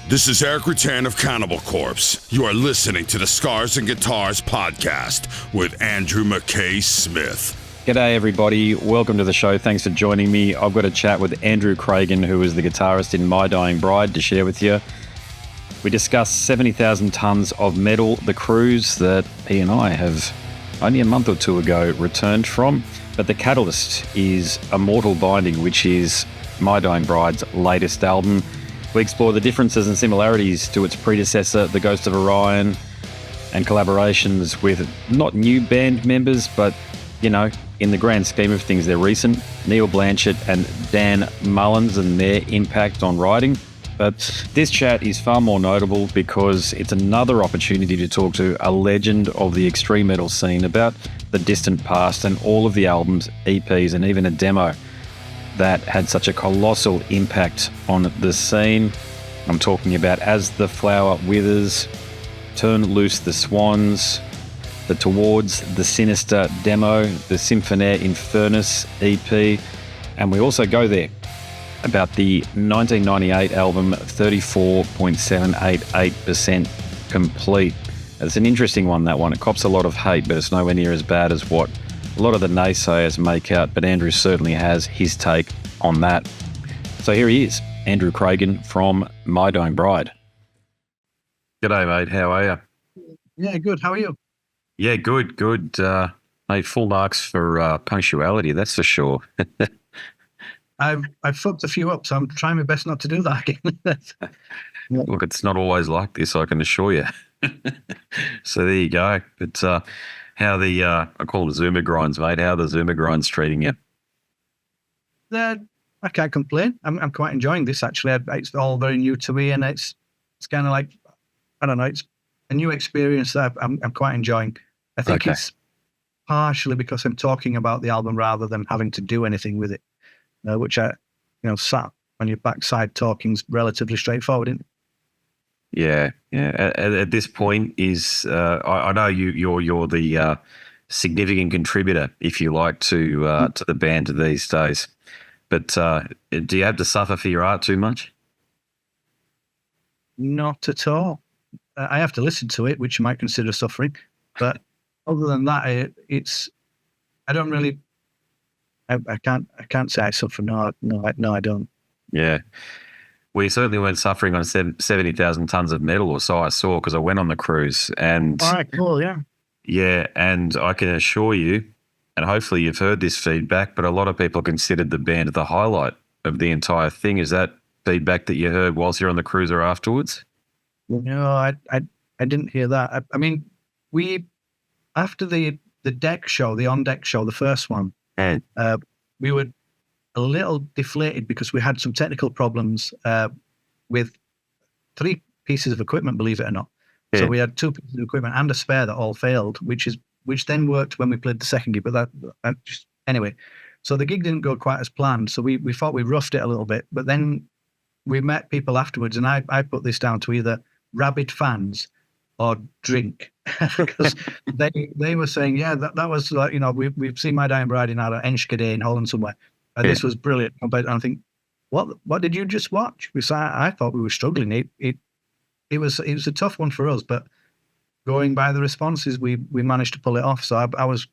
This is Eric Rutan of Cannibal Corpse. You are listening to the Scars and Guitars podcast with Andrew McKay Smith. G'day everybody, welcome to the show. Thanks for joining me. I've got a chat with Andrew Craighan, who is the guitarist in My Dying Bride, to share with you. We discuss 70,000 tonnes of metal, the cruise that he and I have only a month or two ago returned from. But the catalyst is Immortal Binding, which is My Dying Bride's latest album. We explore the differences and similarities to its predecessor, the Ghost of Orion, and collaborations with not new band members, but, you know, in the grand scheme of things, they're recent. Neil Blanchett and Dan Mullins and their impact on writing. But this chat is far more notable because it's another opportunity to talk to a legend of the extreme metal scene about the distant past and all of the albums, EPs, and even a demo that had such a colossal impact on the scene. I'm talking about As the Flower Withers, Turn Loose the Swans, the Towards the Sinister demo, the Symphonaire Infernus EP, and we also go there about the 1998 album 34.788% complete. It's an interesting one, that one. It cops a lot of hate, but it's nowhere near as bad as what a lot of the naysayers make out, but Andrew certainly has his take on that. So here he is, Andrew Craighan from My Dying Bride. G'day, mate. How are you? Yeah, good. How are you? Yeah, good. Mate, full marks for punctuality, that's for sure. I've fucked a few up, so I'm trying my best not to do that again. Look, it's not always like this, I can assure you. So there you go. But how the, I call them Zuma grinds, mate. How are the Zuma grinds treating you? I can't complain. I'm quite enjoying this, actually. It's all very new to me, and it's kind of like, I don't know, it's a new experience that I'm quite enjoying. I think It's partially because I'm talking about the album rather than having to do anything with it, which sat on your backside talking's relatively straightforward, isn't it? Yeah. At this point, I know you're the significant contributor, if you like, to the band these days. But do you have to suffer for your art too much? Not at all. I have to listen to it, which you might consider suffering. But other than that, I don't really. I can't say I suffer. No, I don't. Yeah. We certainly weren't suffering on 70,000 tonnes of metal, or so I saw, because I went on the cruise. And all right, cool, yeah. Yeah, and I can assure you, and hopefully you've heard this feedback, but a lot of people considered the band the highlight of the entire thing. Is that feedback that you heard whilst you're on the cruise or afterwards? No, I didn't hear that. I mean, after the deck show, the on-deck show, the first one, we were a little deflated because we had some technical problems with 3 pieces of equipment, believe it or not. Yeah. So we had 2 pieces of equipment and a spare that all failed, which then worked when we played the second gig. But that anyway. So the gig didn't go quite as planned. So we thought we roughed it a little bit. But then we met people afterwards, and I put this down to either rabid fans or drink, because they were saying, yeah, that was like, we've seen My Dying Bride in Enschede in Holland somewhere. This was brilliant. And I think, what did you just watch? Because I thought we were struggling. It was a tough one for us, but going by the responses, we managed to pull it off. So I was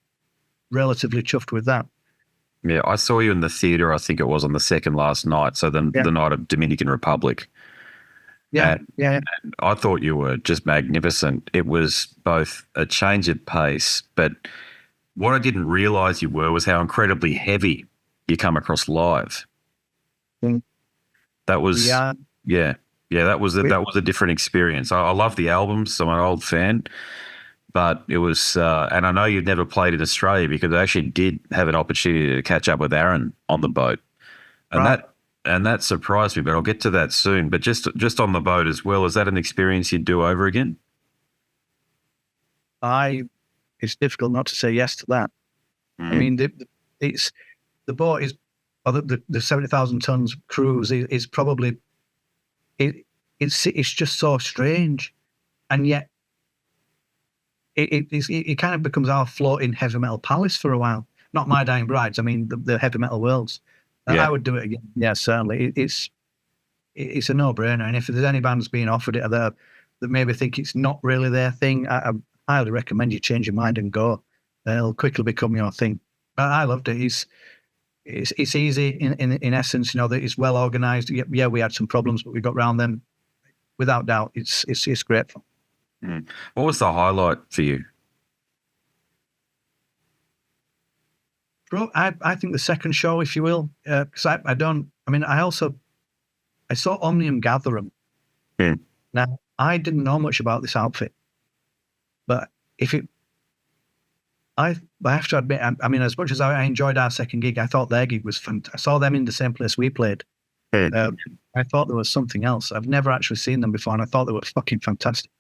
relatively chuffed with that. Yeah, I saw you in the theatre, I think it was on the second last night, so the night of Dominican Republic. Yeah. And I thought you were just magnificent. It was both a change of pace, but what I didn't realise you were was how incredibly heavy you come across live. That was that was a different experience. I love the albums. I'm an old fan, but it was and I know you've never played in Australia, because I actually did have an opportunity to catch up with Aaron on the boat, and that surprised me. But I'll get to that soon. But just on the boat as well, is that an experience you'd do over again? It's difficult not to say yes to that. I mean, the boat is, or the 70,000 tons cruise is probably, it's just so strange, and yet it kind of becomes our floating heavy metal palace for a while. Not My Dying Brides, I mean the heavy metal worlds. I would do it again. Yeah, certainly. it's a no-brainer. And if there's any bands being offered it that maybe think it's not really their thing, I highly recommend you change your mind and go. It'll quickly become your thing. But I loved it. It's easy in essence, that it's well organized. Yeah, we had some problems, but we got around them. Without doubt, it's great fun. What was the highlight for you? Bro, I think the second show, if you will, because I saw Omnium Gatherum. Now, I didn't know much about this outfit, but I have to admit, as much as I enjoyed our second gig, I thought their gig was fantastic. I saw them in the same place we played. I thought there was something else. I've never actually seen them before, and I thought they were fucking fantastic.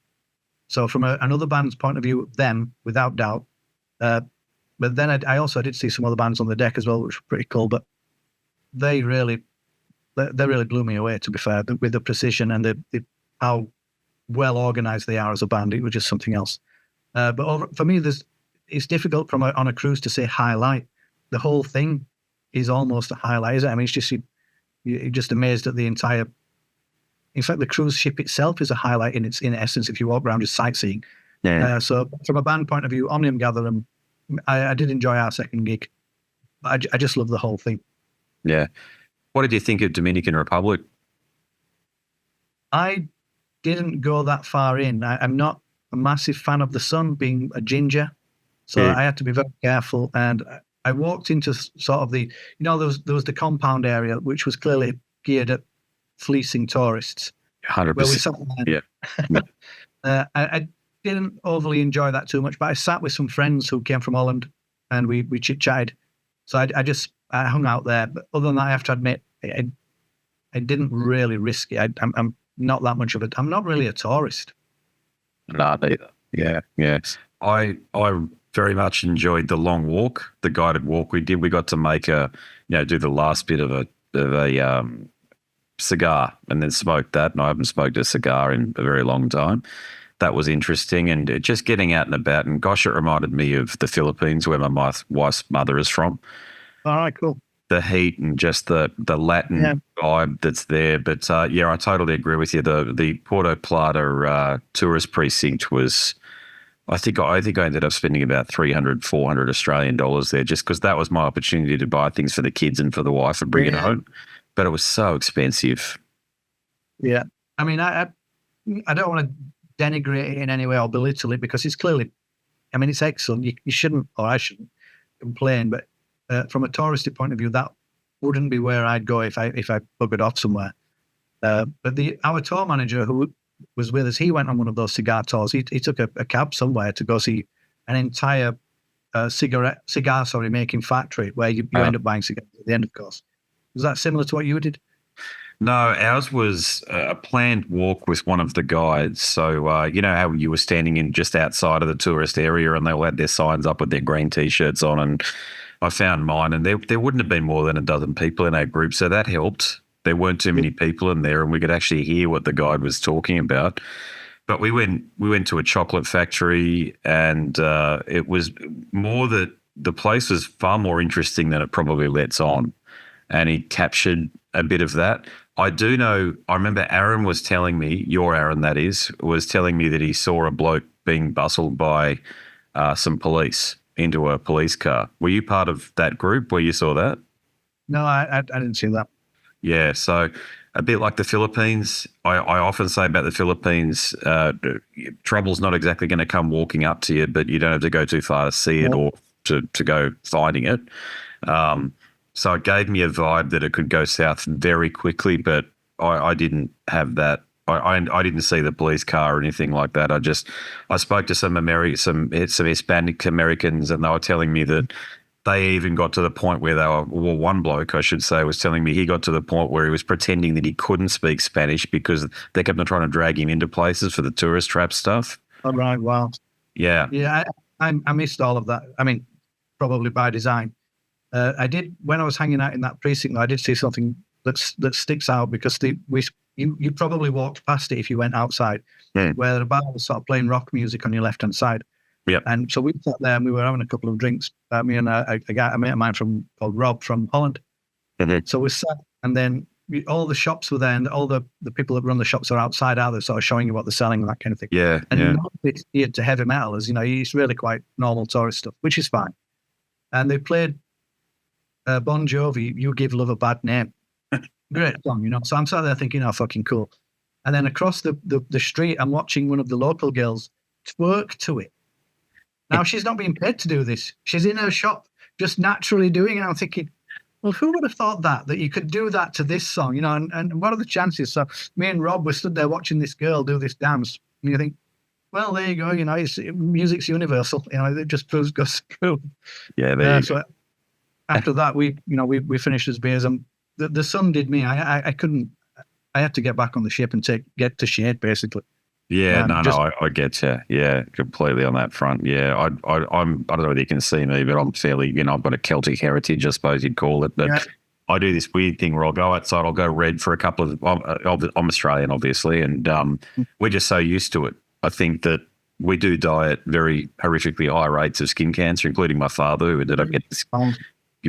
So from another band's point of view, them, without doubt. But then I also did see some other bands on the deck as well, which were pretty cool. But they really blew me away, to be fair, with the precision and how well organized they are as a band. It was just something else. But for me, it's difficult on a cruise to say highlight. The whole thing is almost a highlight, isn't it? It's just you're just amazed at the entire. In fact, the cruise ship itself is a highlight in essence if you walk around just sightseeing. Yeah. So from a band point of view, Omnium Gatherum, I did enjoy our second gig. I just love the whole thing. Yeah. What did you think of Dominican Republic? I didn't go that far in. I'm not a massive fan of the sun, being a ginger, so I had to be very careful. And I walked into sort of there was the compound area, which was clearly geared at fleecing tourists. 100%. Where we sat there. Yeah. I didn't overly enjoy that too much, but I sat with some friends who came from Holland, and we chit-chatted. So I hung out there. But other than that, I have to admit, I didn't really risk it. I'm not that much of it. I'm not really a tourist. Not either. Yeah. I very much enjoyed the long walk, the guided walk we did. We got to make do the last bit of a cigar and then smoke that. And I haven't smoked a cigar in a very long time. That was interesting, and just getting out and about. And gosh, it reminded me of the Philippines, where my wife's mother is from. All right, cool. The heat and just the Latin vibe that's there. But I totally agree with you. The Puerto Plata tourist precinct was, I think I ended up spending about 300, 400 Australian dollars there, just because that was my opportunity to buy things for the kids and for the wife and bring it home. But it was so expensive. Yeah. I don't want to denigrate it in any way or belittle it, because it's clearly, it's excellent. You shouldn't, or I shouldn't complain, but from a touristy point of view, that wouldn't be where I'd go if I buggered off somewhere. But our tour manager who was with us, he went on one of those cigar tours. He took a cab somewhere to go see an entire cigar making factory where you end up buying cigars at the end, of course. Was that similar to what you did? No, ours was a planned walk with one of the guides. So, how you were standing in just outside of the tourist area and they all had their signs up with their green T-shirts on, and I found mine, and there wouldn't have been more than a dozen people in our group, so that helped. There weren't too many people in there, and we could actually hear what the guide was talking about. But we went to a chocolate factory, and it was more that the place was far more interesting than it probably lets on, and he captured a bit of that. I remember Aaron was telling me, your Aaron that is, was telling me that he saw a bloke being bustled by some police into a police car. Were you part of that group where you saw that? No, I didn't see that. Yeah, so a bit like the Philippines, I often say about the Philippines, trouble's not exactly going to come walking up to you, but you don't have to go too far to see it or to go finding it. So it gave me a vibe that it could go south very quickly, but I didn't have that. I didn't see the police car or anything like that. I spoke to some Hispanic Americans, and they were telling me that they even got to the point where one bloke, I should say, was telling me he got to the point where he was pretending that he couldn't speak Spanish because they kept on trying to drag him into places for the tourist trap stuff. Oh, right, wow. Yeah. Yeah, I missed all of that. Probably by design. I did, when I was hanging out in that precinct, I did see something that sticks out, because you probably walked past it if you went outside, where the bar was sort of playing rock music on your left-hand side. Yep. And so we sat there and we were having a couple of drinks, me and a mate of mine called Rob from Holland. Mm-hmm. So we sat, and then all the shops were there, and all the people that run the shops are outside, out there, sort of showing you what they're selling and that kind of thing. Yeah, and yeah. not it's geared to heavy metal, as you know, it's really quite normal tourist stuff, which is fine. And they played Bon Jovi, "You Give Love a Bad Name." Great song, you know. So I'm sat there thinking, oh, fucking cool. And then across the street, I'm watching one of the local girls twerk to it. Now, she's not being paid to do this. She's in her shop just naturally doing it. I'm thinking, well, who would have thought that you could do that to this song, you know, and what are the chances? So me and Rob were stood there watching this girl do this dance, and you think, well, there you go, you know, music's universal, you know, it just goes through. Yeah, there you So go. after that, we finished as beers, and the sun did me. I couldn't, I had to get back on the ship and get to Shade, basically. Yeah, I get you. Yeah, completely on that front. Yeah, I don't know whether you can see me, but I'm fairly, you know, I've got a Celtic heritage, I suppose you'd call it. But yeah. I do this weird thing where I'll go outside, I'll go red for a couple of, I'm Australian, obviously, and we're just so used to it. I think that we do die at very horrifically high rates of skin cancer, including my father, who ended up getting this.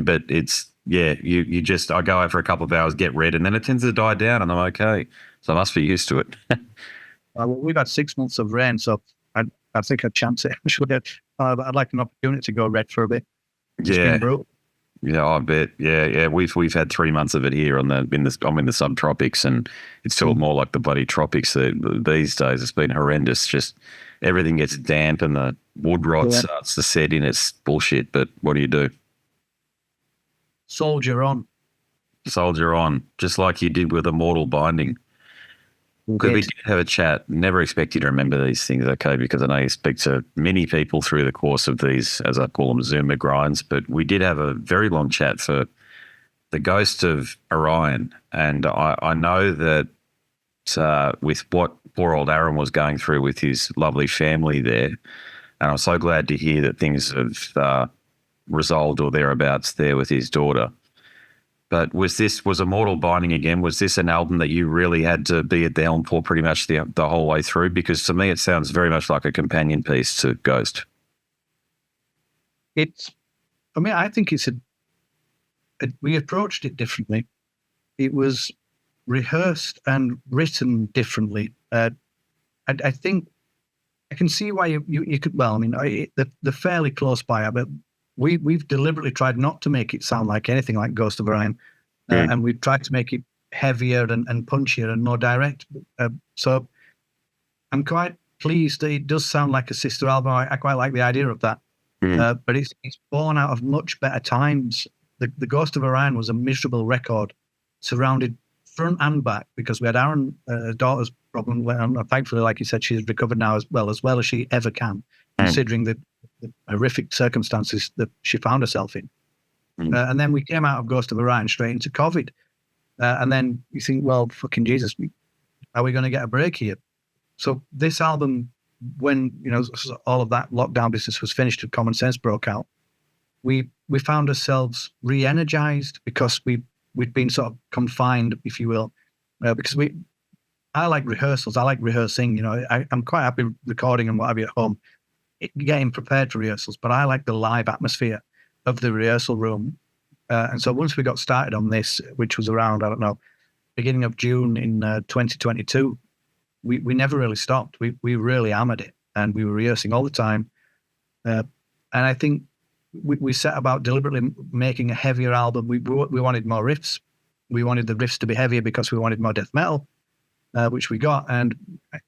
But it's, yeah, you just, I go out for a couple of hours, get red, and then it tends to die down, and I'm okay. So I must be used to it. Well, we've had 6 months of rain, so I think I'd chance it. I'd like an opportunity to go red for a bit. Yeah, I bet. Yeah. We've had 3 months of it here. I'm in the subtropics, and it's still more like the bloody tropics these days. It's been horrendous. Just everything gets damp, and the wood rot starts to set in. It's bullshit. But what do you do? Soldier on, just like you did with Immortal Binding. Because we did have a chat. Never expect you to remember these things, okay? Because I know you speak to many people through the course of these, as I call them, Zoomer grinds. But we did have a very long chat for the Ghost of Orion, and I know that with what poor old Aaron was going through with his lovely family there, and I'm so glad to hear that things have resolved or thereabouts there with his daughter. But was Immortal Binding again? Was this an album that you really had to be at the helm for pretty much the whole way through? Because to me, it sounds very much like a companion piece to Ghost. I think we approached it differently. It was rehearsed and written differently. I think I can see why you could. Well, I mean, they're fairly close by, but we've deliberately tried not to make it sound like anything like Ghost of Orion, and we've tried to make it heavier and punchier and more direct. So I'm quite pleased that it does sound like a sister album. I quite like the idea of that. But it's born out of much better times. The Ghost of Orion was a miserable record, surrounded front and back, because we had Aaron's daughter's problem. And thankfully, like you said, she's recovered now as well as she ever can, considering the horrific circumstances that she found herself in. And then we came out of Ghost of Orion straight into COVID. And then you think, well, fucking Jesus, are we going to get a break here? So this album, when, you know, all of that lockdown business was finished and Common Sense broke out, we found ourselves re-energized, because we'd been sort of confined, if you will, because I like rehearsals. I like rehearsing. You know, I'm quite happy recording and what have you at home, getting prepared for rehearsals, but I like the live atmosphere of the rehearsal room. And so once we got started on this, which was around, I don't know, beginning of June in 2022, we never really stopped. We really hammered it, and we were rehearsing all the time. And I think we set about deliberately making a heavier album. We wanted more riffs. We wanted the riffs to be heavier because we wanted more death metal, which we got. And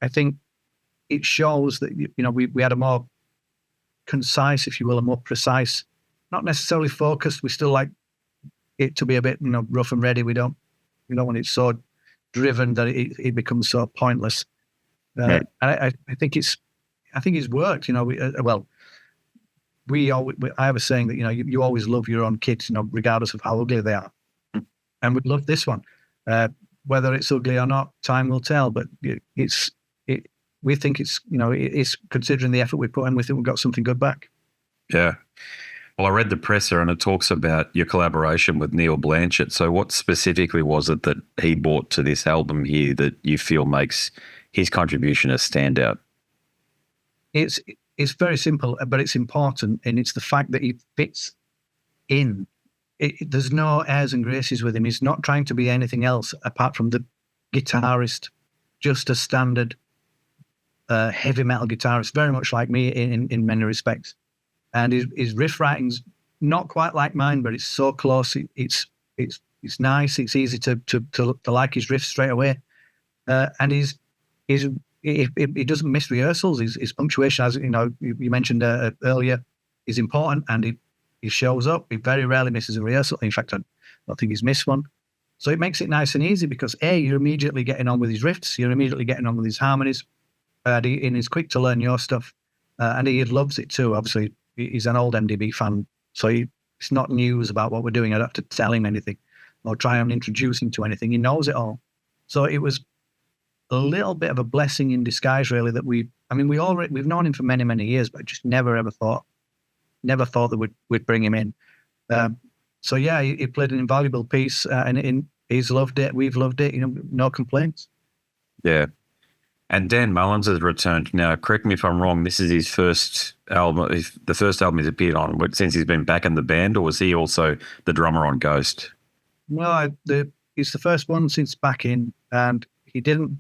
I think it shows that, you know, we had a more concise, if you will, a more precise, not necessarily focused. We still like it to be a bit, you know, rough and ready. We don't want it so driven that it becomes so pointless. And I think it's worked. You know, I have a saying that, you know, you always love your own kids, you know, regardless of how ugly they are. And we love this one. Whether it's ugly or not, time will tell. But we think it's, you know, it's considering the effort we put in, we think we've got something good back. Yeah. Well, I read the presser, and it talks about your collaboration with Neil Blanchett. So what specifically was it that he brought to this album here that you feel makes his contribution a standout? It's very simple, but it's important, and it's the fact that he fits in there's no airs and graces with him. He's not trying to be anything else apart from the guitarist, just a standard heavy metal guitarist, very much like me in many respects. And his riff writing's not quite like mine, but it's so close. It's nice. It's easy to like his riffs straight away. And he doesn't miss rehearsals. His punctuation, as you know, you mentioned earlier, is important, and he shows up. He very rarely misses a rehearsal. In fact, I don't think he's missed one. So it makes it nice and easy because you're immediately getting on with his riffs. You're immediately getting on with his harmonies. And he's quick to learn your stuff, and he loves it too. Obviously, he's an old MDB fan, so it's not news about what we're doing. I don't have to tell him anything or try and introduce him to anything. He knows it all. So it was a little bit of a blessing in disguise, really, that we've known him for many, many years, but just never thought that we'd bring him in. So yeah, he played an invaluable piece, and he's loved it. We've loved it. No complaints. Yeah. And Dan Mullins has returned. Now, correct me if I'm wrong, this is his first album, the first album he's appeared on since he's been back in the band, or was he also the drummer on Ghost? Well, it's the first one since back in, and he didn't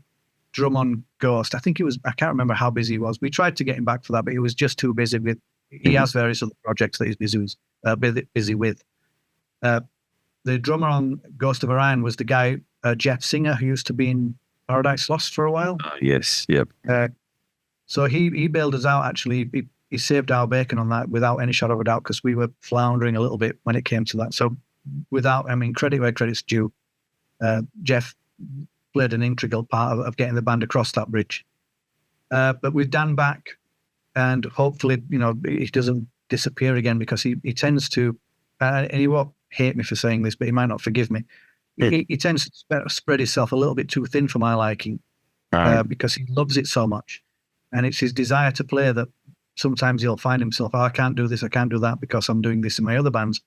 drum on Ghost. I can't remember how busy he was. We tried to get him back for that, but he was just too busy with, he has various other projects that he's busy with. The drummer on Ghost of Orion was the guy, Jeff Singer, who used to be in Paradise Lost for a while. Yes, yep. So he bailed us out, actually. He saved our bacon on that without any shadow of a doubt, because we were floundering a little bit when it came to that. So credit where credit's due. Jeff played an integral part of getting the band across that bridge. But with Dan back, and hopefully, he doesn't disappear again, because he tends to, and he won't hate me for saying this, but he might not forgive me. He tends to spread himself a little bit too thin for my liking, because he loves it so much. And it's his desire to play that sometimes he'll find himself, I can't do this, I can't do that because I'm doing this in my other bands.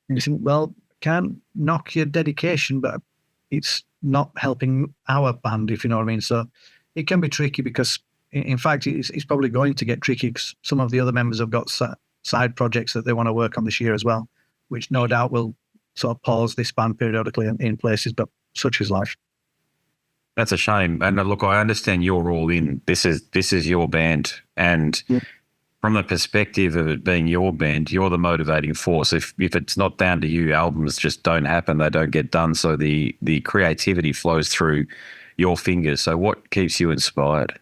And you think, well, can't knock your dedication, but it's not helping our band, if you know what I mean. So it can be tricky, because in fact, it's probably going to get tricky, because some of the other members have got side projects that they want to work on this year as well, which no doubt will sort of pause this band periodically in places, but such is life. That's a shame. And look, I understand you're all in. This is your band, and from the perspective of it being your band, you're the motivating force. If it's not down to you, albums just don't happen. They don't get done. So the creativity flows through your fingers. So what keeps you inspired?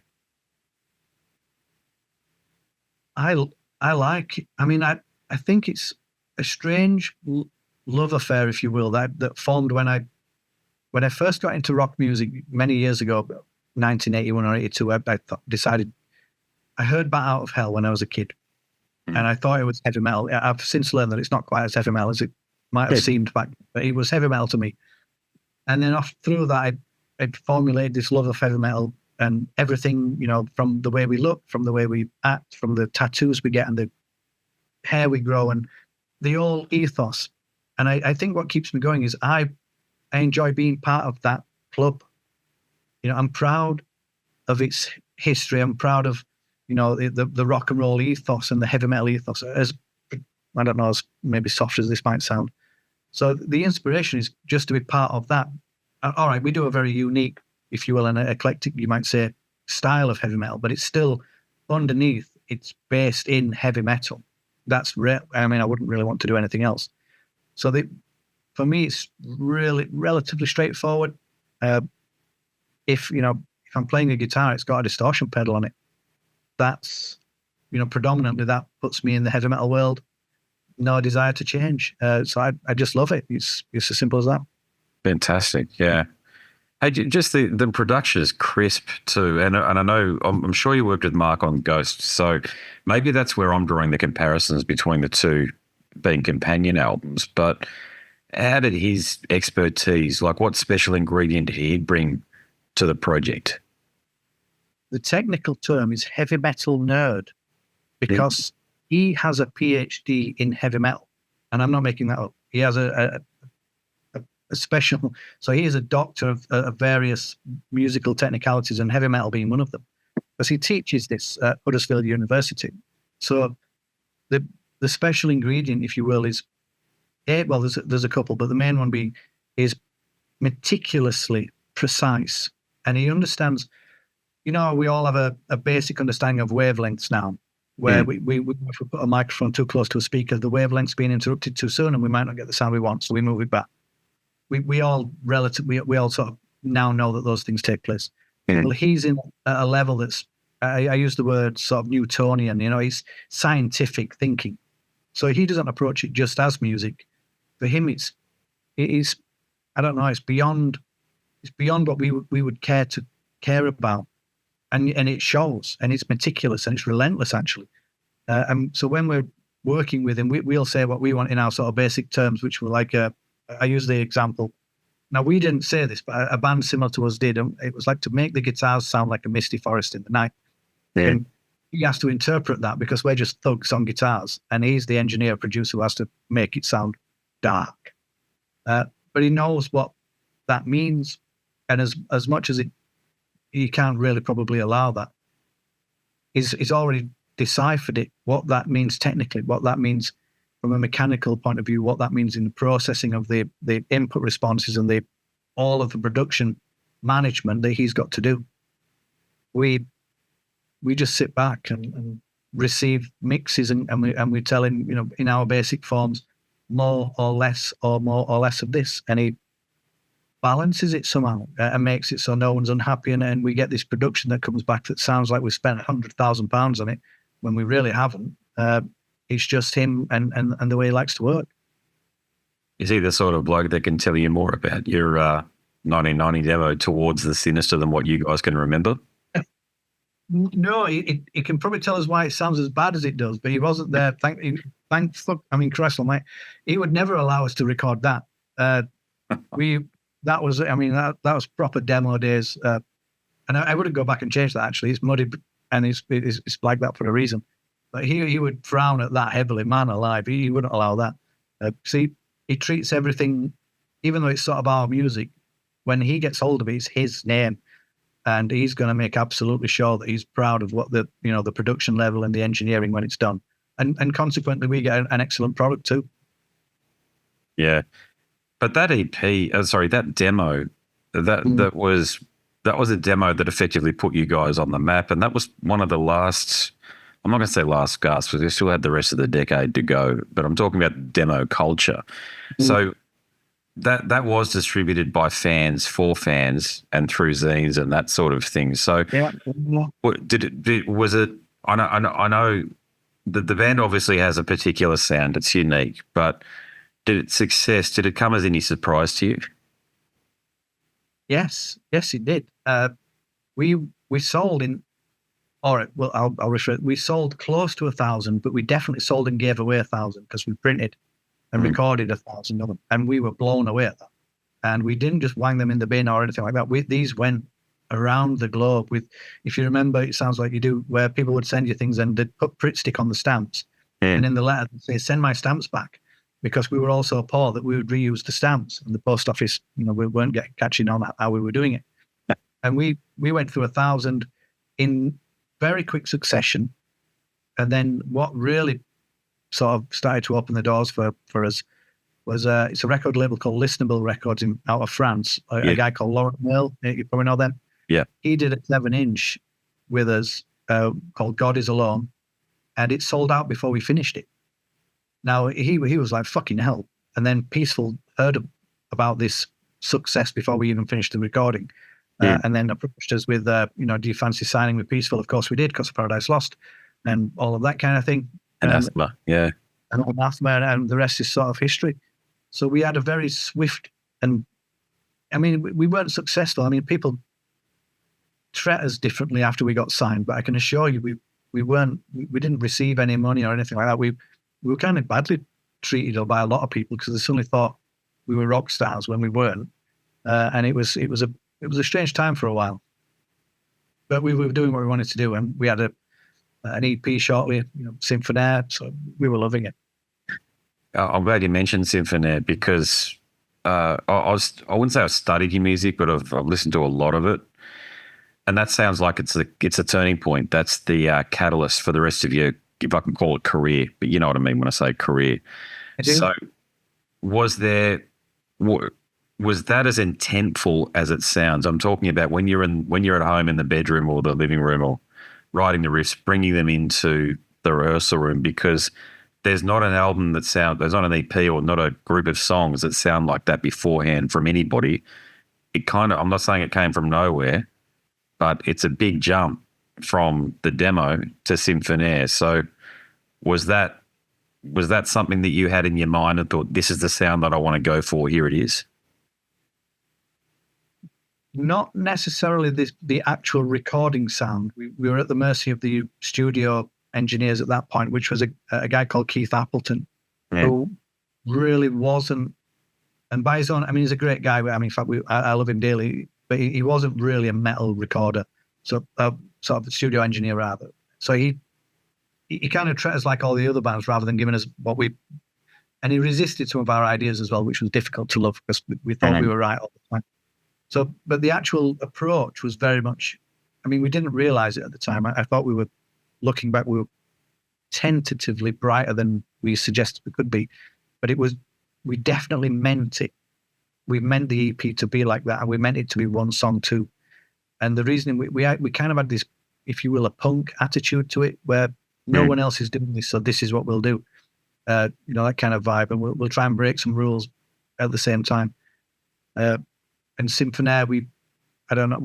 I think it's a strange love affair, if you will, that formed when I first got into rock music many years ago, 1981 or 82. Decided I heard Bat Out of Hell when I was a kid, and I thought it was heavy metal. I've since learned that it's not quite as heavy metal as it might have seemed back, but it was heavy metal to me. And then through that, I formulated this love of heavy metal, and everything, from the way we look, from the way we act, from the tattoos we get and the hair we grow, and the whole ethos. And I think what keeps me going is I enjoy being part of that club. I'm proud of its history. I'm proud of, the rock and roll ethos and the heavy metal ethos, as I don't know, as maybe soft as this might sound. So the inspiration is just to be part of that. All right, we do a very unique, if you will, an eclectic, you might say, style of heavy metal, but it's still underneath, it's based in heavy metal. That's I wouldn't really want to do anything else. So for me, it's really relatively straightforward. If I'm playing a guitar, it's got a distortion pedal on it. That's, predominantly that puts me in the heavy metal world. No desire to change. So I just love it. It's as simple as that. Fantastic. Yeah. Hey, just the production is crisp too. And I know, I'm sure you worked with Mark on Ghost. So maybe that's where I'm drawing the comparisons between the two being companion albums. But how did his expertise, like what special ingredient did he bring to the project? The technical term is heavy metal nerd, because he has a PhD in heavy metal, and I'm not making that up. He has a special, so he is a doctor of various musical technicalities, and heavy metal being one of them, because he teaches this at Huddersfield University. So the special ingredient, if you will, is Well, there's a couple, but the main one being is meticulously precise, and he understands. We all have a basic understanding of wavelengths now, where we if we put a microphone too close to a speaker, the wavelength's being interrupted too soon, and we might not get the sound we want, so we move it back. We all sort of now know that those things take place. Well, he's in a level that's I use the word sort of Newtonian. He's scientific thinking, so he doesn't approach it just as music. For him, it's I don't know. It's beyond what we would care about, and it shows, and it's meticulous and it's relentless actually. And so when we're working with him, we'll say what we want in our sort of basic terms, which were like I use the example. Now, we didn't say this, but a band similar to us did. It was like to make the guitars sound like a misty forest in the night. Yeah. And he has to interpret that because we're just thugs on guitars, and he's the engineer producer who has to make it sound dark. But he knows what that means, and as much as he can't really probably allow that, he's already deciphered it, what that means technically, what that means from a mechanical point of view, what that means in the processing of the input responses and all of the production management that he's got to do. We just sit back and receive mixes and we tell him, in our basic forms, more or less of this, and he balances it somehow and makes it so no one's unhappy, and we get this production that comes back that sounds like we spent £100,000 on it when we really haven't. It's just him and the way he likes to work. Is he the sort of bloke that can tell you more about your 1990 demo Towards the Sinister than what you guys can remember? No, he can probably tell us why it sounds as bad as it does, but he wasn't there. Christ almighty, he would never allow us to record that. That was proper demo days, and I wouldn't go back and change that. Actually, it's muddy and it's like that for a reason. But he would frown at that heavily. Man alive, he wouldn't allow that. See, he treats everything, even though it's sort of our music, when he gets hold of it, it's his name, and he's going to make absolutely sure that he's proud of what the production level and the engineering when it's done, and consequently we get an excellent product too. Yeah, but that that demo, that was a demo that effectively put you guys on the map, and that was one of the last. I'm not going to say last gasp because we still had the rest of the decade to go, but I'm talking about demo culture. So that was distributed by fans for fans and through zines and that sort of thing. So yeah. Was it? I know that the band obviously has a particular sound. It's unique, but did it come as any surprise to you? Yes, it did. We sold in. All right, well, I'll refer. We sold close to 1,000, but we definitely sold and gave away 1,000 because we printed and recorded 1,000 of them, and we were blown away at that. And we didn't just wang them in the bin or anything like that. These went around the globe. If you remember, it sounds like you do, where people would send you things and they'd put Pritt stick on the stamps, and in the letter they'd say, "Send my stamps back," because we were all so poor that we would reuse the stamps, and the post office, we weren't catching on how we were doing it. And we went through 1,000 in very quick succession. And then what really sort of started to open the doors for us was it's a record label called Listenable Records out of France. A guy called Laurent Mill, you probably know them. Yeah. He did a 7-inch with us called God Is Alone, and it sold out before we finished it. Now, he was like, fucking hell. And then Peaceful heard about this success before we even finished the recording. And then approached us with, do you fancy signing with Peaceful? Of course we did, because of Paradise Lost and all of that kind of thing. Anathema, yeah. And Anathema, and the rest is sort of history. So we had a very swift, and we weren't successful. People treat us differently after we got signed, but I can assure you we didn't receive any money or anything like that. We were kind of badly treated by a lot of people because they suddenly thought we were rock stars when we weren't. And it was a strange time for a while, but we were doing what we wanted to do, and we had an EP shortly, Symphonaire, so we were loving it. I'm glad you mentioned Symphonaire because I wouldn't say I've studied your music, but I've listened to a lot of it, and that sounds like it's a turning point. That's the catalyst for the rest of your, if I can call it, career, but you know what I mean when I say career. I do. So was there was that as intentful as it sounds? I'm talking about when you're at home in the bedroom or the living room or writing the riffs, bringing them into the rehearsal room, because there's not an album there's not an EP or not a group of songs that sound like that beforehand from anybody. I'm not saying it came from nowhere, but it's a big jump from the demo to Symphonaire. So was that something that you had in your mind and thought, this is the sound that I want to go for, here it is? Not necessarily the actual recording sound. We were at the mercy of the studio engineers at that point, which was a guy called Keith Appleton, who really wasn't, and by his own, I mean, he's a great guy. I mean, in fact, I love him dearly, but he wasn't really a metal recorder. So sort of a studio engineer rather. So he kind of treated us like all the other bands rather than giving us and he resisted some of our ideas as well, which was difficult to love because we thought we were right all the time. So, but the actual approach was very much, I mean, we didn't realize it at the time. I thought looking back, we were tentatively brighter than we suggested we could be, but we definitely meant it. We meant the EP to be like that, and we meant it to be one song too. And the reason we kind of had this, if you will, a punk attitude to it, where no one else is doing this, so this is what we'll do. That kind of vibe, and we'll try and break some rules at the same time. And Symphonaire, we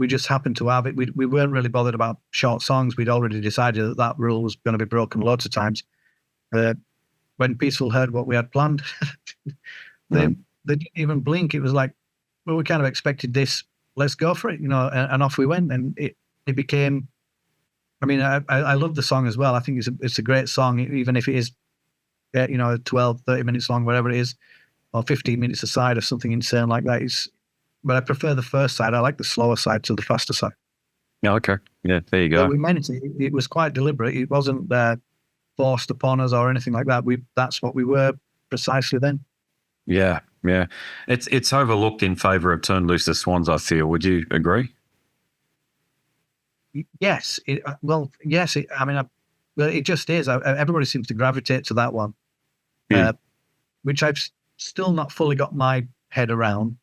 just happened to have it. We weren't really bothered about short songs. We'd already decided that rule was going to be broken loads of times. When Peaceful heard what we had planned, they didn't even blink. It was like, well, we kind of expected this. Let's go for it, and off we went. And it became, I mean, I love the song as well. I think it's a great song, even if it is, 12, 30 minutes long, whatever it is, or 15 minutes aside or something insane like that. But I prefer the first side. I like the slower side to the faster side. Yeah, okay. Yeah, there you go. But we meant it. It was quite deliberate. It wasn't forced upon us or anything like that. That's what we were precisely then. Yeah, yeah. It's overlooked in favour of Turn Loose the Swans, I feel. Would you agree? Yes. Yes. It just is. Everybody seems to gravitate to that one, which I've still not fully got my head around.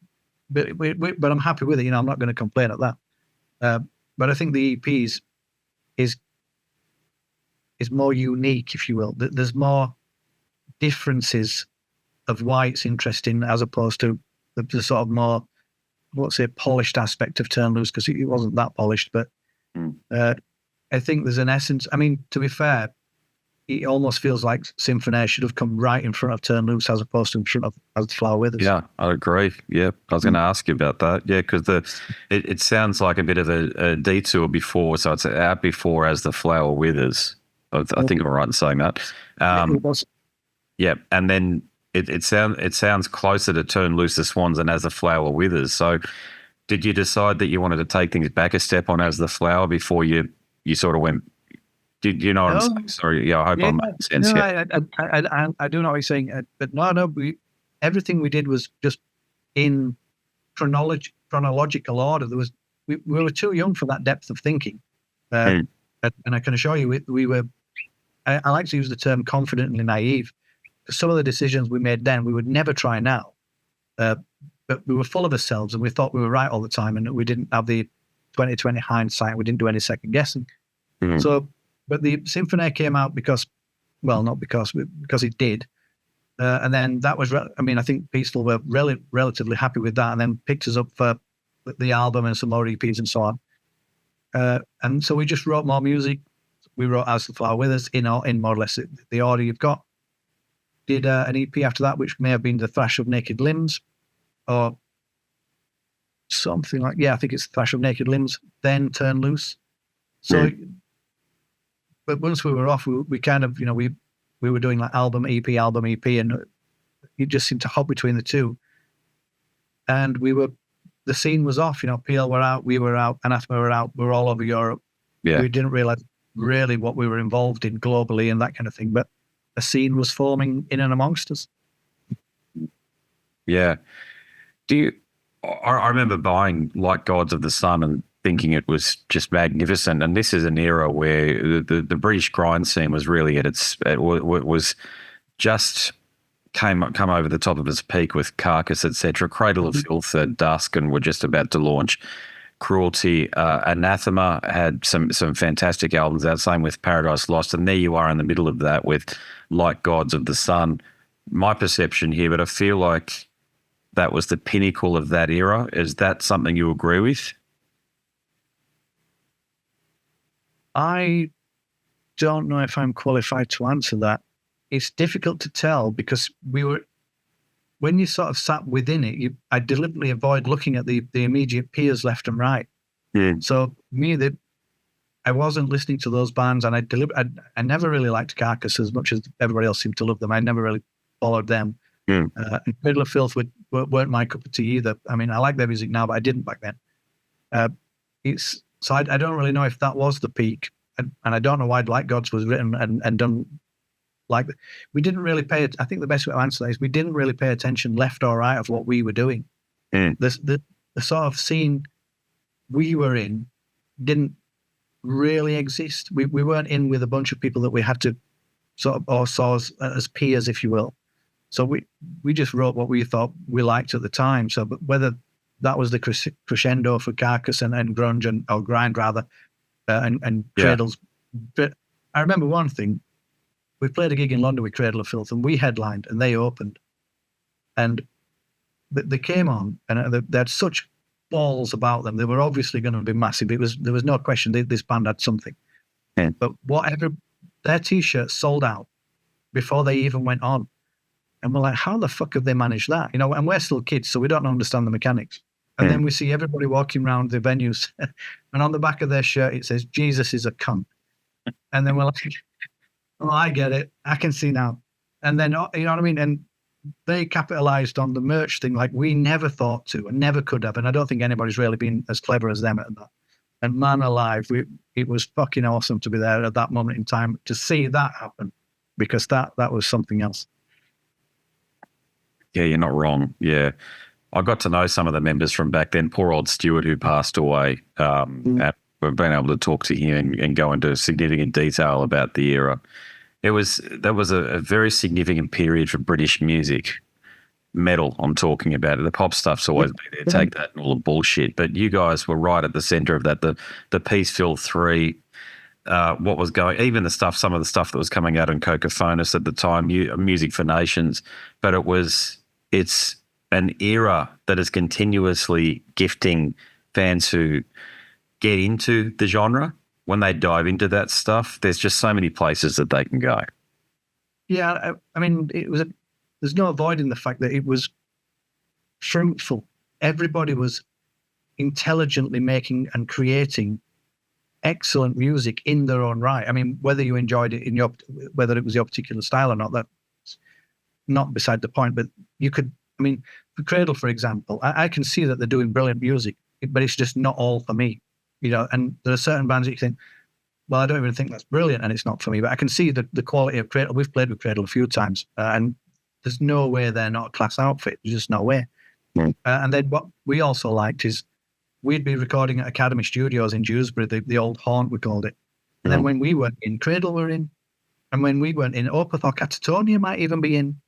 But I'm happy with it. I'm not going to complain at that. But I think the EPs is more unique, if you will. There's more differences of why it's interesting as opposed to the sort of more, polished aspect of Turn Loose, because it wasn't that polished. But I think there's an essence. I mean, to be fair, it almost feels like Symphonaire should have come right in front of Turn Loose as opposed to in front of As the Flower Withers. Yeah, I agree. Yeah, I was going to ask you about that. Yeah, because it sounds like a bit of a detour before, so it's out before As the Flower Withers. I think I'm right in saying that. It was. Yeah, and then it sounds closer to Turn Loose the Swans than As the Flower Withers. So did you decide that you wanted to take things back a step on As the Flower before you sort of went? Do you know what I'm saying? Sorry, yeah, I hope I'm making sense. I do know what you're saying, but no, everything we did was just in chronological order. We were too young for that depth of thinking, and I can assure you, we were. I like to use the term confidently naive, because some of the decisions we made then we would never try now, but we were full of ourselves and we thought we were right all the time, and we didn't have the 20/20 hindsight. We didn't do any second guessing. So. But the Symphonaire came out because it did. And then that was, I think Peaceful were relatively happy with that, and then picked us up for the album and some more EPs and so on. And so we just wrote more music. We wrote As the Flower Withers in more or less the order you've got. Did an EP after that, which may have been The Thrash of Naked Limbs or something like, I think it's The Thrash of Naked Limbs, then Turn Loose. So... But once we were off, we kind of, we were doing like album, EP, and it just seemed to hop between the two. And the scene was off, PL were out, we were out, Anathema were out, we were all over Europe. Yeah. We didn't realize really what we were involved in globally and that kind of thing, but a scene was forming in and amongst us. Yeah. I remember buying Like Gods of the Sun and thinking it was just magnificent. And this is an era where the British grind scene was really was just come over the top of its peak with Carcass, etc. Cradle of Filth at dusk, and were just about to launch. Cruelty, Anathema had some fantastic albums out, same with Paradise Lost, and there you are in the middle of that with Like Gods of the Sun. My perception here, but I feel like that was the pinnacle of that era. Is that something you agree with? I don't know if I'm qualified to answer that. It's difficult to tell because when you sort of sat within it, I deliberately avoid looking at the immediate peers left and right. So I wasn't listening to those bands, and I never really liked Carcass as much as everybody else seemed to love them. I never really followed them. And Cradle of Filth weren't my cup of tea either. I mean, I like their music now, but I didn't back then. So I don't really know if that was the peak, and I don't know why Like Gods was written and done. Like, we didn't really I think the best way to answer that is we didn't really pay attention left or right of what we were doing. The sort of scene we were in didn't really exist. We weren't in with a bunch of people that we had to sort of, or saw as peers, if you will. So we just wrote what we thought we liked at the time. So but whether that was the crescendo for Carcass and grunge or grind rather, and Cradles. But I remember one thing. We played a gig in London with Cradle of Filth, and we headlined, and they opened. And they came on, and they had such balls about them. They were obviously going to be massive. There was no question this band had something. But their T-shirts sold out before they even went on. And we're like, how the fuck have they managed that? You know, and we're still kids, so we don't understand the mechanics. And then we see everybody walking around the venues, and on the back of their shirt it says, "Jesus is a cunt." And then we're like, "Oh, I get it. I can see now." And then, you know what I mean? And they capitalized on the merch thing like we never thought to and never could have. And I don't think anybody's really been as clever as them at that. And man alive, it was fucking awesome to be there at that moment in time to see that happen, because that was something else. Yeah, you're not wrong. Yeah. I got to know some of the members from back then. Poor old Stuart, who passed away. And we've been able to talk to him and go into significant detail about the era. That was a very significant period for British music. Metal, I'm talking about it. The pop stuff's always been there. Take that and all the bullshit. But you guys were right at the centre of that. The Peaceville 3, what was going, even some of the stuff that was coming out on Cocophonus at the time, Music for Nations. But it's an era that is continuously gifting fans who get into the genre. When they dive into that stuff, there's just so many places that they can go. Yeah, I mean, there's no avoiding the fact that it was fruitful. Everybody was intelligently making and creating excellent music in their own right. I mean, whether you enjoyed it whether it was your particular style or not, that's not beside the point. But for Cradle, for example, I can see that they're doing brilliant music, but it's just not all for me. You know, and there are certain bands that you think, well, I don't even think that's brilliant, and it's not for me. But I can see the quality of Cradle. We've played with Cradle a few times, and there's no way they're not a class outfit. There's just no way. And then what we also liked is we'd be recording at Academy Studios in Dewsbury, the old haunt, we called it. And then when we weren't in, Cradle were in. And when we weren't in, Opeth or Catatonia might even be in.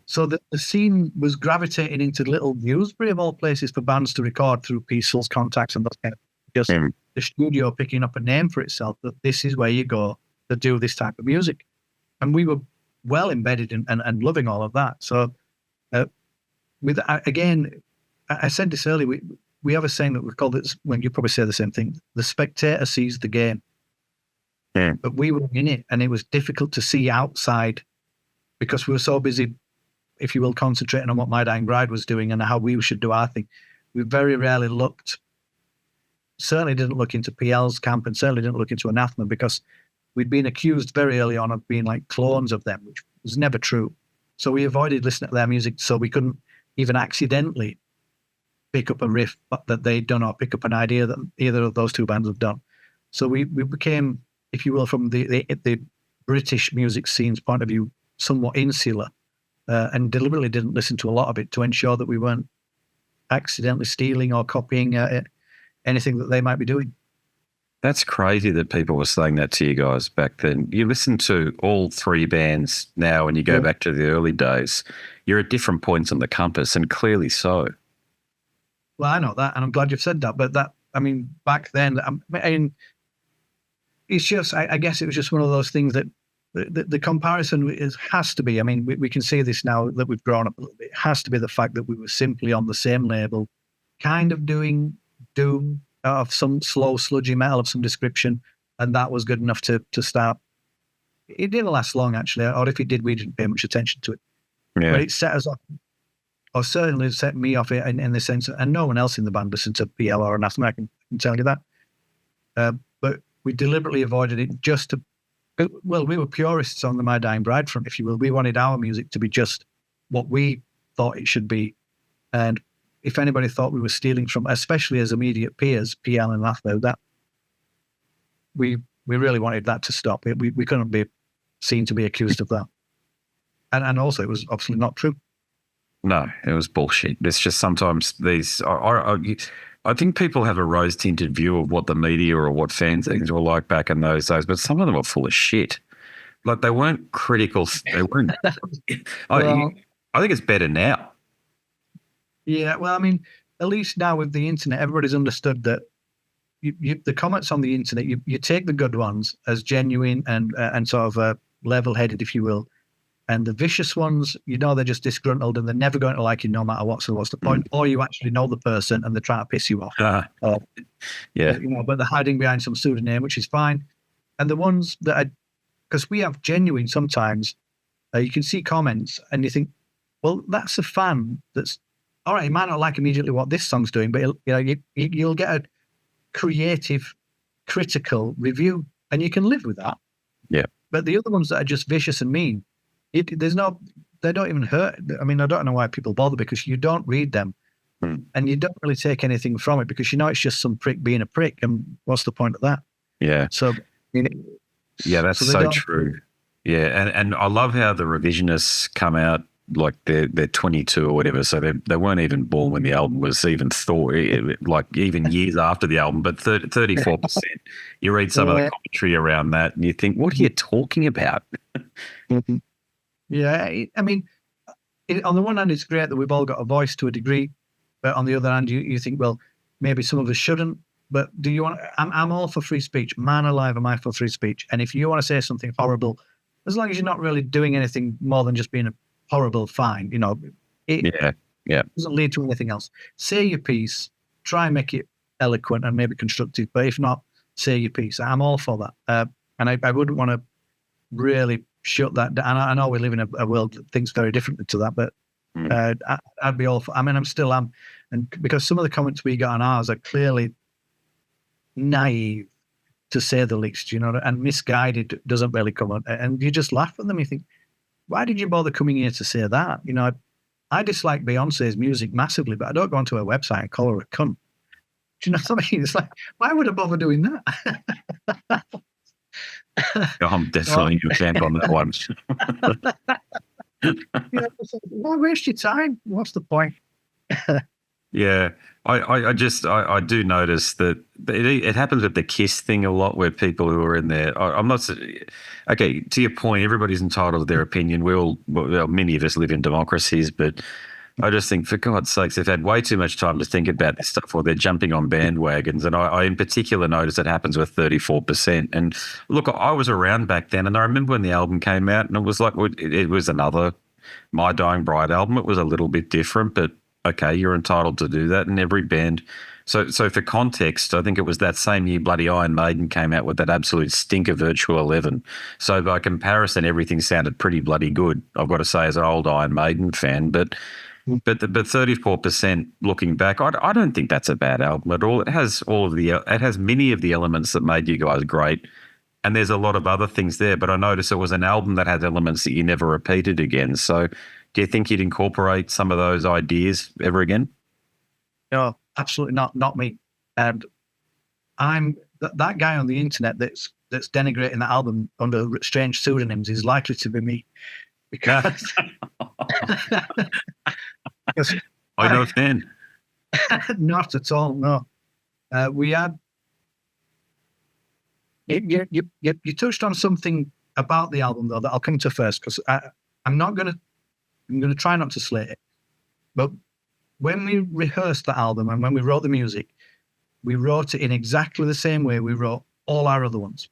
So the scene was gravitating into little Dewsbury, of all places, for bands to record through Peaceful's contacts and those kind of just the studio picking up a name for itself, that this is where you go to do this type of music. And we were well embedded in, and loving all of that. So I said this earlier, we have a saying that we call it, when you probably say the same thing, the spectator sees the game. But we were in it, and it was difficult to see outside because we were so busy, if you will, concentrating on what My Dying Bride was doing and how we should do our thing. We very rarely certainly didn't look into PL's camp, and certainly didn't look into Anathema, because we'd been accused very early on of being like clones of them, which was never true. So we avoided listening to their music, so we couldn't even accidentally pick up a riff that they'd done, or pick up an idea that either of those two bands have done. So we became, if you will, from the British music scene's point of view, somewhat insular, and deliberately didn't listen to a lot of it to ensure that we weren't accidentally stealing or copying anything that they might be doing. That's crazy that people were saying that to you guys back then. You listen to all three bands now and you go back to the early days, you're at different points on the compass, and clearly so. Well, I know that, and I'm glad you've said that. But back then, it's just, I guess it was just one of those things that the comparison has to be. I mean, we can see this now that we've grown up a little bit. It has to be the fact that we were simply on the same label, kind of doing doom of some slow, sludgy metal of some description, and that was good enough to start. It didn't last long, actually, or if it did, we didn't pay much attention to it. Yeah. But it set us off, or certainly set me off in the sense, and no one else in the band listened to PL or Anathema, I can tell you that. But we deliberately avoided it just to, well, we were purists on the My Dying Bride front, if you will. We wanted our music to be just what we thought it should be. And if anybody thought we were stealing from, especially as immediate peers, PL and Anathema, that we really wanted that to stop. We couldn't be seen to be accused of that. And also, it was obviously not true. No, it was bullshit. It's just sometimes these. I think people have a rose-tinted view of what the media or what fanzines were like back in those days, but some of them were full of shit. Like, they weren't critical. They weren't. I think it's better now. Yeah, well, I mean, at least now with the internet, everybody's understood that the comments on the internet, you take the good ones as genuine and sort of level-headed, if you will. And the vicious ones, they're just disgruntled and they're never going to like you no matter what. So what's the point? Or you actually know the person and they're trying to piss you off. Yeah. But they're hiding behind some pseudonym, which is fine. And the ones that because we have genuine sometimes, you can see comments and you think, well, that's a fan that's, all right, you might not like immediately what this song's doing, but you'll get a creative, critical review and you can live with that. Yeah. But the other ones that are just vicious and mean, they don't even hurt. I mean, I don't know why people bother, because you don't read them and you don't really take anything from it because it's just some prick being a prick. And what's the point of that? Yeah. So, yeah, that's so true. Yeah. And I love how the revisionists come out like they're 22 or whatever. So they weren't even born when the album was even thought, like even years after the album, but 34%. You read some of the commentary around that and you think, what are you talking about? Yeah, I mean, on the one hand, it's great that we've all got a voice to a degree, but on the other hand, you think, well, maybe some of us shouldn't. But do you want? I'm all for free speech. Man alive, am I for free speech? And if you want to say something horrible, as long as you're not really doing anything more than just being a horrible, fine. It doesn't lead to anything else. Say your piece. Try and make it eloquent and maybe constructive. But if not, say your piece. I'm all for that. And I wouldn't want to really shut that down. I know we live in a world that thinks very differently to that, but I'd be all for, I'm still am. And because some of the comments we got on ours are clearly naive, to say the least, and misguided doesn't really come on. And you just laugh at them. You think, why did you bother coming here to say that? I dislike Beyonce's music massively, but I don't go onto her website and call her a cunt. Do you know what I mean? It's like, why would I bother doing that? I'm definitely in your camp on that one. Why waste your time? What's the point? Yeah, I do notice that it happens with the KISS thing a lot, where people who are in there, I'm not, okay, to your point, everybody's entitled to their opinion. Many of us live in democracies, but I just think, for God's sakes, they've had way too much time to think about this stuff, or they're jumping on bandwagons. And I in particular notice it happens with 34%. And look, I was around back then, and I remember when the album came out, and it was like, it was another My Dying Bride album. It was a little bit different, but okay, you're entitled to do that. And every band. So for context, I think it was that same year bloody Iron Maiden came out with that absolute stinker Virtual 11. So by comparison, everything sounded pretty bloody good, I've got to say, as an old Iron Maiden fan. But 34% looking back, I don't think that's a bad album at all. It has many of the elements that made you guys great, and there's a lot of other things there. But I noticed it was an album that had elements that you never repeated again. So, do you think you'd incorporate some of those ideas ever again? No, absolutely not. Not me. And I'm that guy on the internet that's denigrating that album under strange pseudonyms is likely to be me, because. I know fan. Not at all, no. We had You touched on something about the album though that I'll come to first, because I'm gonna try not to slate it. But when we rehearsed the album and when we wrote the music, we wrote it in exactly the same way we wrote all our other ones,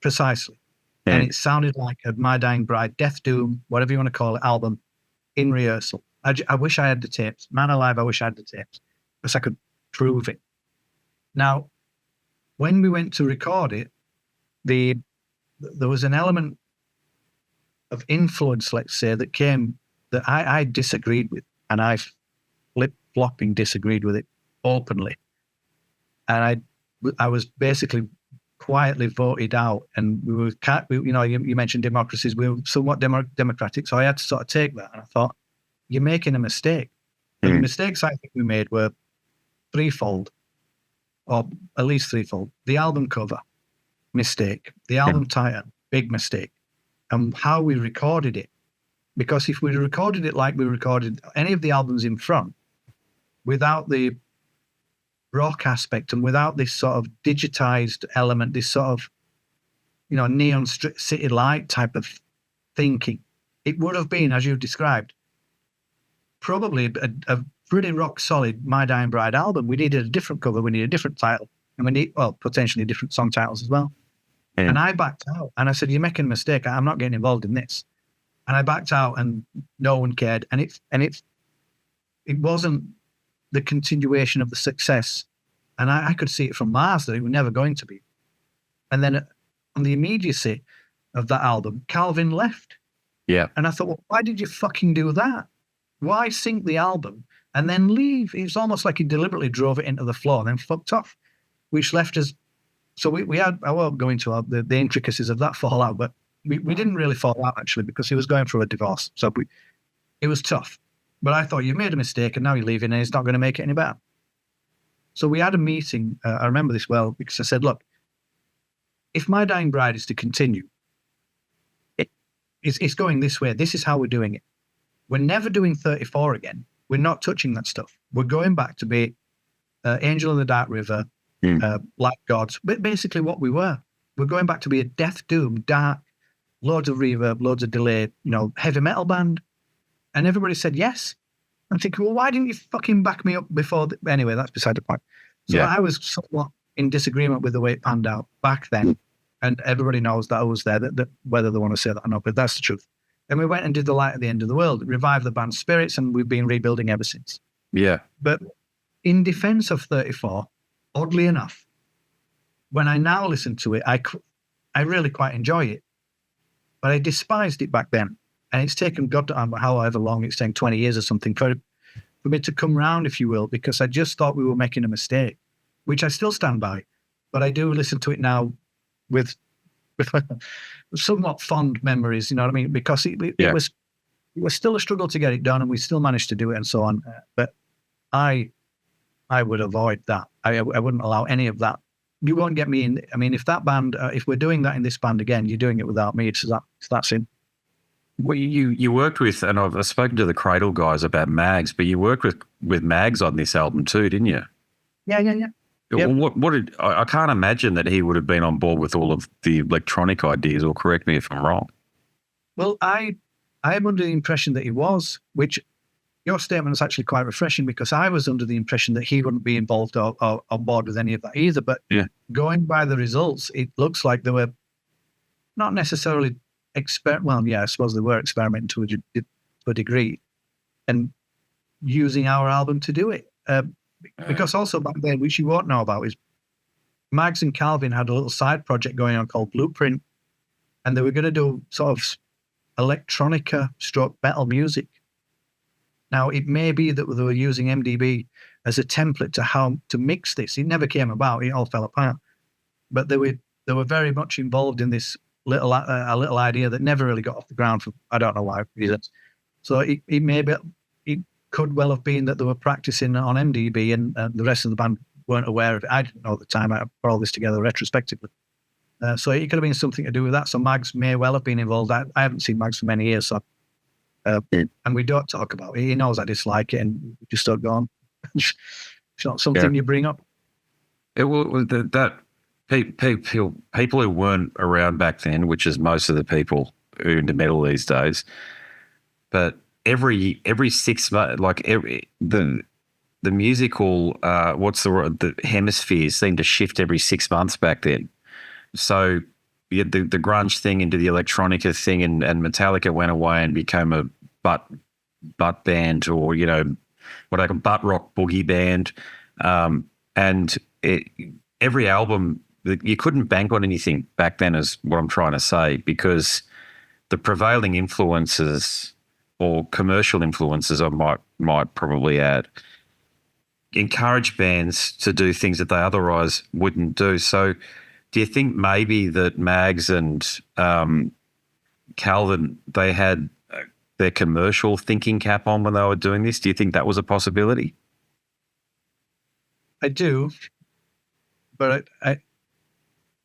precisely. And it sounded like a My Dying Bride, Death Doom, whatever you want to call it, album in rehearsal. I wish I had the tapes. Man alive, I wish I had the tapes, because I could prove it. Now, when we went to record it, there was an element of influence, let's say, that came that I disagreed with, and I flip-flopping disagreed with it openly. And I was basically quietly voted out, and you mentioned democracies. We were somewhat democratic, so I had to sort of take that. And I thought, you're making a mistake. The mistakes I think we made were threefold, or at least threefold. The album cover, mistake. The album title, big mistake. And how we recorded it. Because if we recorded it like we recorded any of the albums in front, without the rock aspect and without this sort of digitized element, this sort of, neon city light type of thinking, it would have been, as you've described, probably a pretty rock solid My Dying Bride album. We needed a different cover, we needed a different title, and we need, potentially different song titles as well. And I backed out and I said, you're making a mistake. I'm not getting involved in this. And I backed out and no one cared. And it wasn't the continuation of the success. And I could see it from Mars that it was never going to be. And then on the immediacy of that album, Calvin left. Yeah. And I thought, well, why did you fucking do that? Why sync the album and then leave? It was almost like he deliberately drove it into the floor and then fucked off, which left us. So we had, I won't go into the intricacies of that fallout, but we didn't really fall out actually, because he was going through a divorce. So it was tough. But I thought, you made a mistake and now you're leaving and it's not going to make it any better. So we had a meeting. I remember this well, because I said, look, if My Dying Bride is to continue, it's going this way. This is how we're doing it. We're never doing 34 again. We're not touching that stuff. We're going back to be Angel in the Dark River, Like Gods, but basically what we were. We're going back to be a death doom, dark, loads of reverb, loads of delay, heavy metal band. And everybody said yes. I'm thinking, well, why didn't you fucking back me up before? Anyway, that's beside the point. So I was somewhat in disagreement with the way it panned out back then. And everybody knows that I was there, that whether they want to say that or not, but that's the truth. And we went and did The Light at the End of the World, revived the band's spirits, and we've been rebuilding ever since. Yeah. But in defense of 34, oddly enough, when I now listen to it, I really quite enjoy it. But I despised it back then. And it's taken however long, it's taken 20 years or something for me to come round, if you will, because I just thought we were making a mistake, which I still stand by. But I do listen to it now with somewhat fond memories, you know what I mean? Because it was still a struggle to get it done, and we still managed to do it and so on. But I would avoid that. I wouldn't allow any of that. You won't get me in. I mean, if that band, if we're doing that in this band again, you're doing it without me. It's that sin. Well, you worked with, and I've spoken to the Cradle guys about Mags, but you worked with Mags on this album too, didn't you? Yeah. Yep. I can't imagine that he would have been on board with all of the electronic ideas, or correct me if I'm wrong. Well, I am under the impression that he was, which your statement is actually quite refreshing, because I was under the impression that he wouldn't be involved or on board with any of that either. But going by the results, it looks like they were not necessarily I suppose they were experimenting to a degree and using our album to do it. Because also back then, which you won't know about, is Mags and Calvin had a little side project going on called Blueprint, and they were going to do sort of electronica stroke metal music. Now, it may be that they were using MDB as a template to how to mix this. It never came about. It all fell apart. But they were very much involved in this little idea that never really got off the ground for I don't know why reasons. So it could well have been that they were practicing on MDB and the rest of the band weren't aware of it. I didn't know at the time. I put all this together retrospectively. So it could have been something to do with that. So Mags may well have been involved. I haven't seen Mags for many years, so and we don't talk about it. He knows I dislike it, and we just don't go on. It's not something you bring up. That people who weren't around back then, which is most of the people who are into metal these days, but every 6 months, like the musical, the hemispheres seemed to shift every 6 months back then. So you had the grunge thing into the electronica thing, and Metallica went away and became a butt band, or what I call butt rock boogie band, and every album, you couldn't bank on anything back then, is what I'm trying to say, because the prevailing influences, or commercial influences, I might probably add, encourage bands to do things that they otherwise wouldn't do. So do you think maybe that Mags and Calvin, they had their commercial thinking cap on when they were doing this? Do you think that was a possibility? I do, but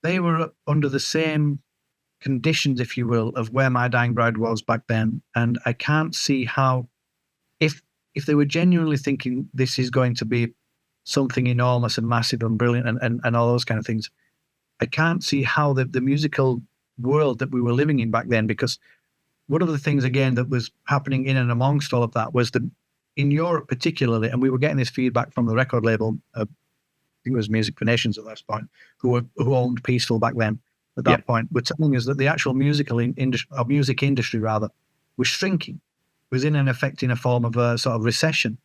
they were under the same conditions, if you will, of where My Dying Bride was back then, and I can't see how, if they were genuinely thinking this is going to be something enormous and massive and brilliant and all those kind of things, I can't see how the musical world that we were living in back then, because one of the things, again, that was happening in and amongst all of that was that in Europe particularly, and we were getting this feedback from the record label, I think it was Music for Nations at that point, who owned Peaceful back then, at that point, were telling us that the actual music industry rather, was shrinking, was in effect in a form of a sort of recession.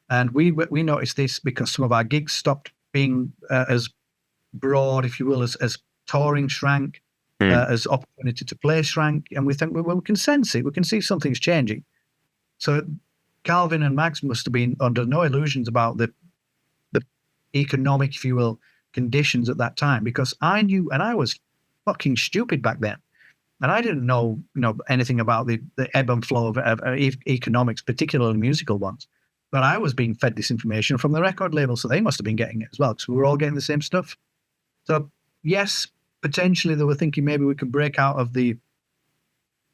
And we noticed this because some of our gigs stopped being as broad, if you will, as touring shrank, as opportunity to play shrank. And we think, well, we can sense it. We can see something's changing. So Calvin and Max must have been under no illusions about the economic, if you will, conditions at that time, because I knew, and I was fucking stupid back then, and I didn't know anything about the ebb and flow of economics, particularly musical ones. But I was being fed this information from the record label, so they must have been getting it as well, because we were all getting the same stuff. So yes, potentially they were thinking maybe we could break out of the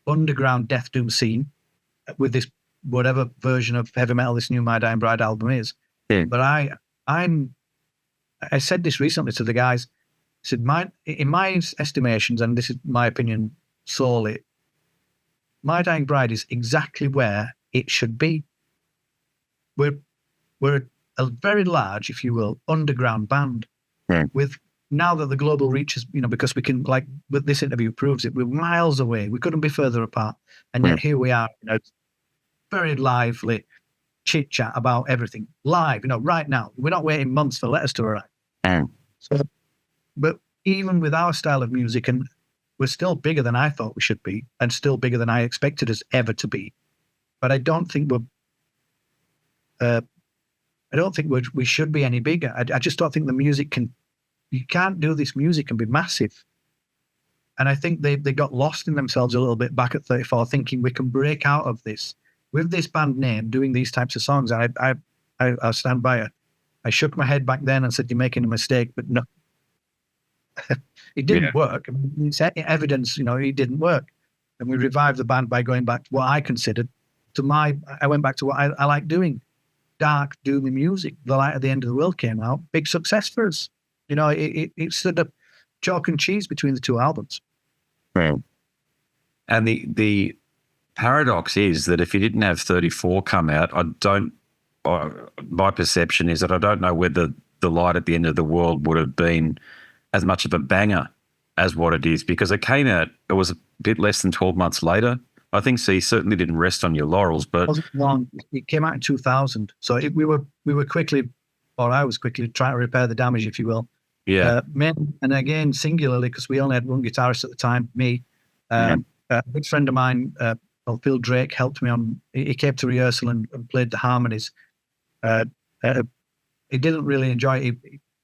underground death doom scene with this whatever version of heavy metal this new My Dying Bride album is. Yeah. But I said this recently to the guys. I said, in my estimations, and this is my opinion solely, My Dying Bride is exactly where it should be. We're a very large, if you will, underground band. With, now that the global reach is, because we can, like what this interview proves it, we're miles away. We couldn't be further apart. And yet here we are, very lively chit chat about everything live, right now. We're not waiting months for letters to arrive. So, but even with our style of music, and we're still bigger than I thought we should be, and still bigger than I expected us ever to be. But I don't think we should be any bigger. I just don't think the music you can't do this music and be massive. And I think they got lost in themselves a little bit back at 34, thinking we can break out of this with this band name, doing these types of songs. And I stand by it. I shook my head back then and said, you're making a mistake, but no, it didn't work. I mean, it's evidence, it didn't work. And we revived the band by going back to what I considered I went back to what I like doing. Dark, doomy music. The Light at the End of the World came out. Big success for us. It stood up chalk and cheese between the two albums. Right. And the paradox is that if you didn't have 34 come out, my perception is that I don't know whether The Light at the End of the World would have been as much of a banger as what it is, because it came out, it was a bit less than 12 months later. I think so. You certainly didn't rest on your laurels, but it wasn't long. It came out in 2000, so we were quickly, or I was quickly trying to repair the damage, if you will. Yeah. And again, singularly, because we only had one guitarist at the time, me. A good friend of mine, called Phil Drake, helped me on. He came to rehearsal and played the harmonies. He didn't really enjoy it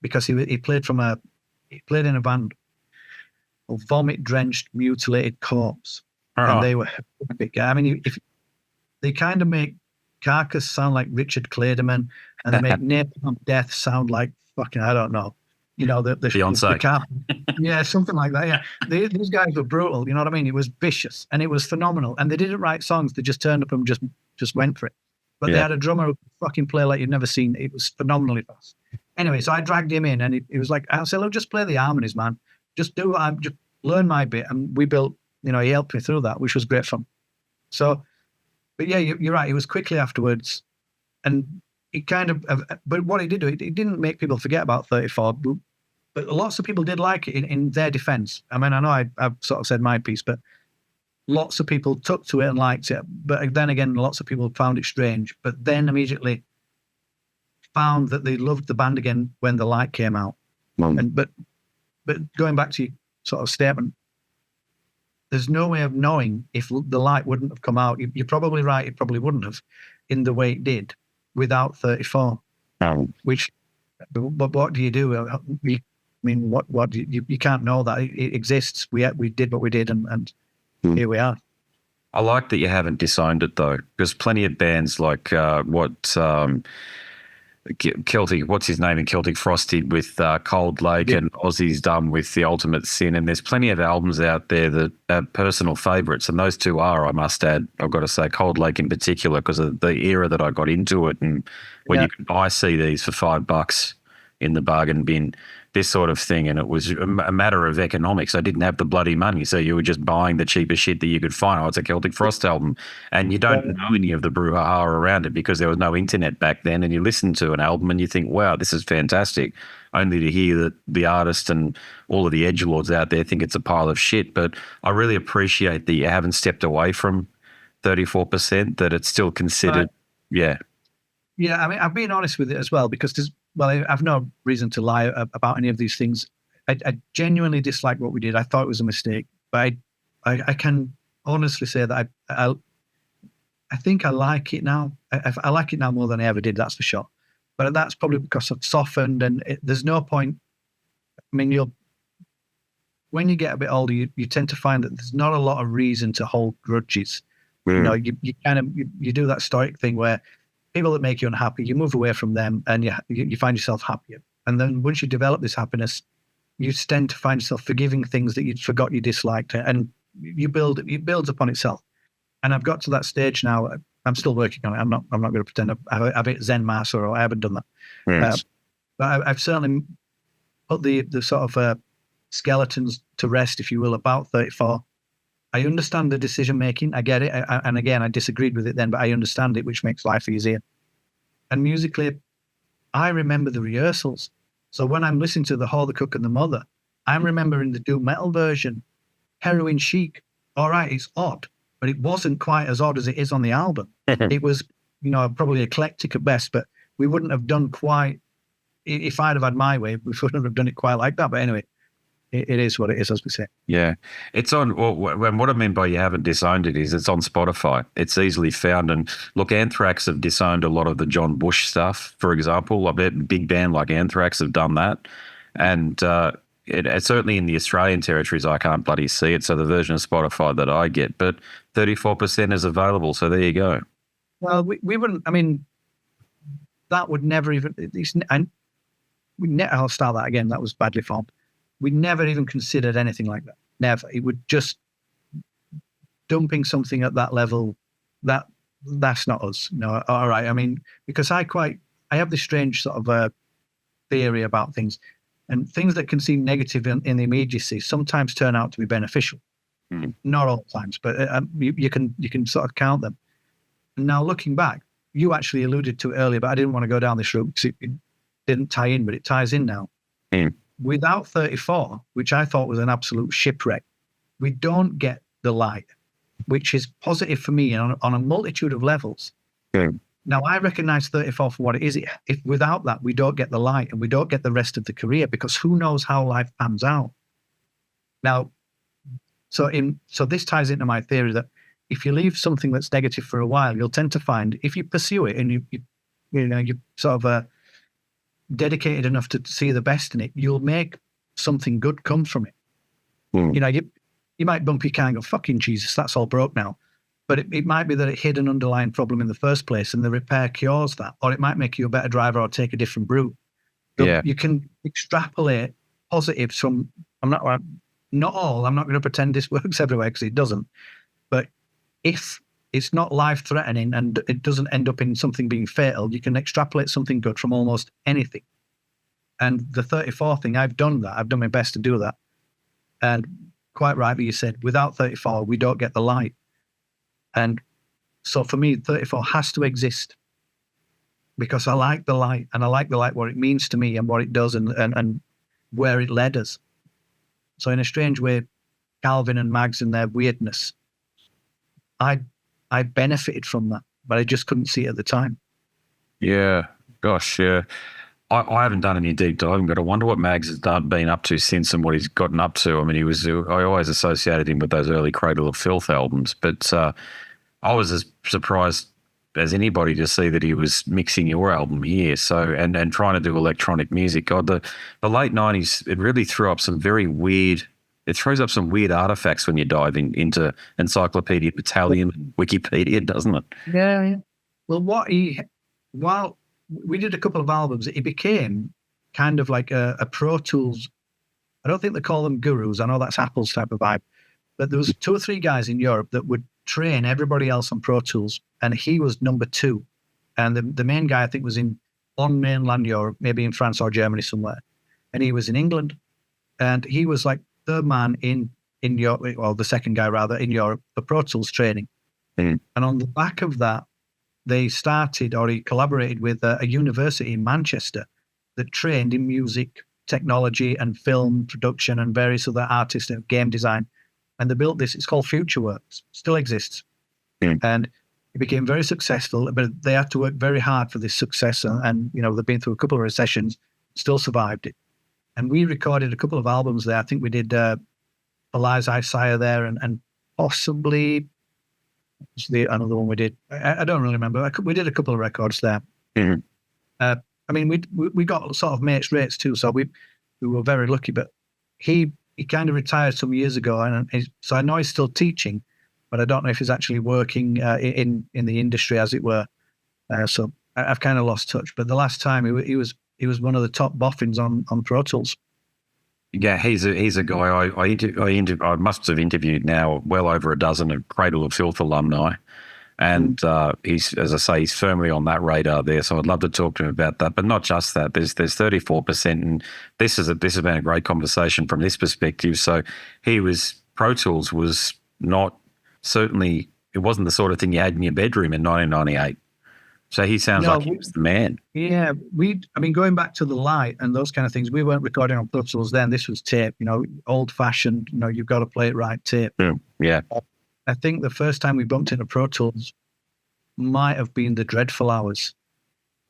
because he played in a band of vomit-drenched, mutilated corpse. And they were epic. I mean, if they kind of make Carcass sound like Richard Clayderman, and they make Napalm Death sound like fucking, I don't know, the Beyonce. Yeah, something like that. Yeah, these guys were brutal. You know what I mean? It was vicious and it was phenomenal. And they didn't write songs; they just turned up and just went for it. But they had a drummer who could fucking play like you'd never seen. It was phenomenally fast. Anyway, so I dragged him in, and he was like, I said, look, just play the harmonies, man. Just do what just learn my bit. And we built, he helped me through that, which was great fun. So, but yeah, you're right. It was quickly afterwards. And it kind of, but what it did do, it didn't make people forget about 34, but lots of people did like it in their defense. I mean, I know I've sort of said my piece, but lots of people took to it and liked it. But then again, lots of people found it strange, but then immediately found that they loved the band again when the light came out. And but going back to your sort of statement, there's no way of knowing if the light wouldn't have come out. You're probably right; it probably wouldn't have, in the way it did, without 34. Which, but what do you do? I mean, what you can't know that it exists. We did what we did, and here we are. I like that you haven't disowned it though, because plenty of bands like Celtic, what's his name in Celtic Frost did with Cold Lake, and Ozzy's done with The Ultimate Sin, and there's plenty of albums out there that are personal favourites, and those two are, I must add, I've got to say, Cold Lake in particular, because of the era that I got into it, and when you could buy CDs for $5 in the bargain bin, this sort of thing, and it was a matter of economics. I didn't have the bloody money, so you were just buying the cheapest shit that you could find. Oh, it's a Celtic Frost album, and you don't know any of the brouhaha around it because there was no internet back then, and you listen to an album and you think, wow, this is fantastic, only to hear that the artist and all of the edgelords out there think it's a pile of shit. But I really appreciate that you haven't stepped away from 34%, that it's still considered, Yeah, I mean, I've been honest with it as well, because I've no reason to lie about any of these things. I genuinely dislike what we did. I thought it was a mistake, but I can honestly say that I think I like it now. I like it now more than I ever did, that's for sure. But that's probably because I've softened, and there's no point. I mean, when you get a bit older, you tend to find that there's not a lot of reason to hold grudges. You kind of you do that stoic thing where people that make you unhappy, you move away from them, and you find yourself happier. And then once you develop this happiness, you tend to find yourself forgiving things that you forgot you disliked, and it builds upon itself. And I've got to that stage now. I'm still working on it. I'm not going to pretend I've hit Zen master, or I haven't done that. Yes. But I've certainly put the sort of skeletons to rest, if you will, about 34. I understand the decision making. I get it. And again, I disagreed with it then, but I understand it, which makes life easier. And musically, I remember the rehearsals. So when I'm listening to the Whore, the Cook, and the Mother, I'm remembering the doom metal version, Heroin Chic. All right, it's odd, but it wasn't quite as odd as it is on the album. It was, probably eclectic at best, but we wouldn't have done quite, if I'd have had my way, we wouldn't have done it quite like that. But anyway, it is what it is, as we say. Yeah. It's on, what I mean by you haven't disowned it is it's on Spotify. It's easily found. And look, Anthrax have disowned a lot of the John Bush stuff, for example. I bet a big band like Anthrax have done that. And it's certainly in the Australian territories, I can't bloody see it. So the version of Spotify that I get, but 34% is available. So there you go. Well, we wouldn't, I mean, that would never even, I'll start that again. That was badly formed. We never even considered anything like that. Never. It would just dumping something at that level. That's not us. No. All right. I mean, because I have this strange sort of theory about things, and things that can seem negative in the immediacy sometimes turn out to be beneficial. Not all times, but you can sort of count them. And now looking back, you actually alluded to it earlier, but I didn't want to go down this route because it didn't tie in, but it ties in now. Without 34, which I thought was an absolute shipwreck, we don't get the light, which is positive for me on a multitude of levels. Now, I recognize 34 for what it is. If without that, we don't get the light, and we don't get the rest of the career, because who knows how life pans out. Now, so this ties into my theory that if you leave something that's negative for a while, you'll tend to find, if you pursue it and you sort of dedicated enough to see the best in it, you'll make something good come from it. You might bump your car and go, fucking Jesus, that's all broke now. But it might be that it hid an underlying problem in the first place, and the repair cures that. Or it might make you a better driver or take a different route. You can extrapolate positives from, not all, I'm not going to pretend this works everywhere, because it doesn't. But if it's not life-threatening and it doesn't end up in something being fatal, you can extrapolate something good from almost anything. And the 34 thing, I've done that. I've done my best to do that. And quite rightly, you said, without 34, we don't get the light. And so for me, 34 has to exist because I like the light, and I like the light, what it means to me and what it does and where it led us. So in a strange way, Calvin and Mags and their weirdness, I benefited from that, but I just couldn't see it at the time. Yeah, gosh, yeah. I haven't done any deep diving, but I wonder what Mags has been up to since and what he's gotten up to. I mean, I always associated him with those early Cradle of Filth albums, but I was as surprised as anybody to see that he was mixing your album here. So, and trying to do electronic music. God, the late 90s, it really threw up some very weird, it throws up some weird artifacts when you're diving into Encyclopedia Battalion and Wikipedia, doesn't it? Yeah. Well, while we did a couple of albums, it became kind of like a Pro Tools. I don't think they call them gurus. I know that's Apple's type of vibe. But there was 2 or 3 guys in Europe that would train everybody else on Pro Tools, and he was number 2. And the main guy, I think, was on mainland Europe, maybe in France or Germany somewhere. And he was in England, and he was like third man in Europe, or the second guy rather, in Europe for Pro Tools training. And on the back of that, they started, or he collaborated with a university in Manchester that trained in music, technology, and film production, and various other artists and game design. And they built this, it's called FutureWorks, still exists. And it became very successful, but they had to work very hard for this success. And they've been through a couple of recessions, still survived it. And we recorded a couple of albums there. I think we did Eli's Isaiah there, and possibly another one we did. I don't really remember. We did a couple of records there. I mean, we got sort of mates rates too, so we were very lucky. But he kind of retired some years ago, and so I know he's still teaching, but I don't know if he's actually working in the industry, as it were. So I've kind of lost touch. But the last time he was one of the top boffins on Pro Tools. Yeah, he's a guy I must have interviewed now well over a dozen of Cradle of Filth alumni, and he's, as I say, he's firmly on that radar there. So I'd love to talk to him about that, but not just that. There's 34%, and this has been a great conversation from this perspective. So Pro Tools was not, certainly it wasn't the sort of thing you had in your bedroom in 1998. So he sounds like he was the man. Yeah, going back to the light and those kind of things, we weren't recording on Pro Tools then. This was tape, old fashioned, you've got to play it right tape. Yeah. I think the first time we bumped into Pro Tools might have been the Dreadful Hours.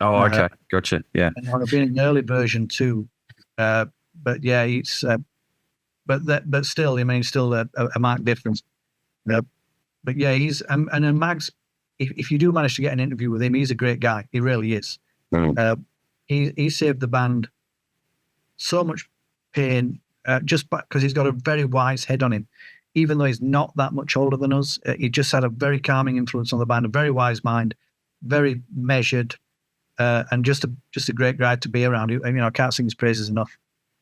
Oh, okay. Gotcha. Yeah. And it would have been an early version too. But yeah, it's, but still, still a marked difference. But yeah, he's, and then Mags, if you do manage to get an interview with him, he's a great guy. He really is. He saved the band so much pain just because he's got a very wise head on him. Even though he's not that much older than us, he just had a very calming influence on the band, a very wise mind, very measured, and just a great guy to be around. I can't sing his praises enough.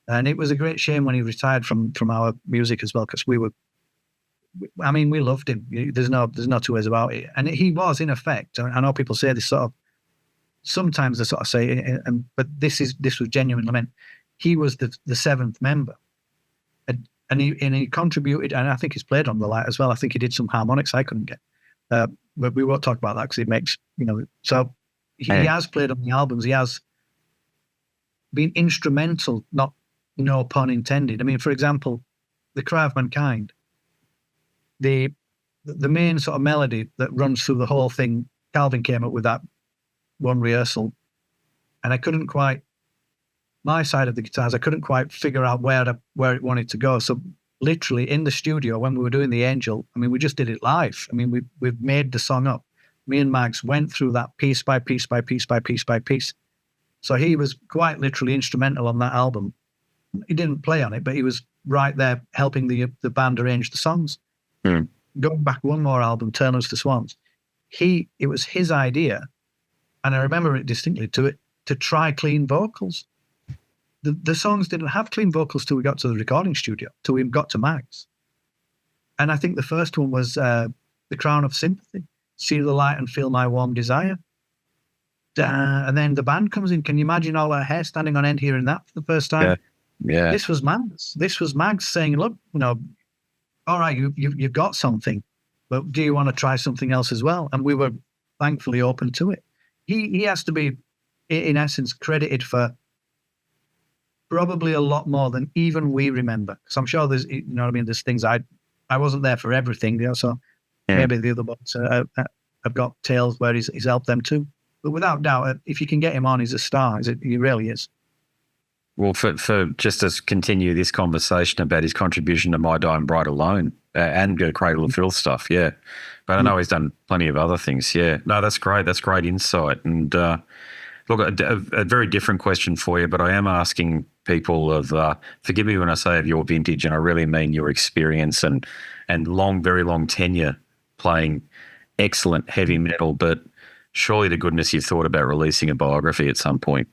And it was a great shame when he retired from our music as well, because we loved him. There's no 2 ways about it. And he was, in effect, I know people say this sometimes they sort of say, but this was genuinely meant. He was the 7th member. And he contributed, and I think he's played on the light as well. I think he did some harmonics I couldn't get. But we won't talk about that because it makes, so he has played on the albums. He has been instrumental, no pun intended. For example, The Cry of Mankind, the main sort of melody that runs through the whole thing, Calvin came up with that one rehearsal, and I couldn't quite, my side of the guitars, I couldn't quite figure out where it wanted to go. So literally in the studio when we were doing The Angel, we just did it live. We've made the song up. Me and Mags went through that piece by piece by piece by piece by piece. So he was quite literally instrumental on that album. He didn't play on it, but he was right there helping the band arrange the songs. Going back one more album, Turn Loose the Swans, it was his idea, and I remember it distinctly, to try clean vocals. The songs didn't have clean vocals till we got to the recording studio, till we got to Mags. And I think the first one was The Crown of Sympathy, See the Light and Feel My Warm Desire. And then the band comes in. Can you imagine all our hair standing on end hearing that for the first time? Yeah. This was Mags. This was Mags saying, look, all right, you've got something, but do you want to try something else as well? And we were thankfully open to it. He has to be, in essence, credited for probably a lot more than even we remember. Because I'm sure there's, there's things I wasn't there for everything, so maybe the other ones have got tales where he's helped them too. But without doubt, if you can get him on, he's a star. He really is. Well, for just to continue this conversation about his contribution to My Dying Bride alone and Cradle of Filth stuff, yeah. But I know he's done plenty of other things, yeah. No, that's great. That's great insight. And look, a very different question for you, but I am asking people of, forgive me when I say of your vintage, and I really mean your experience and very long tenure playing excellent heavy metal, but surely to goodness you've thought about releasing a biography at some point.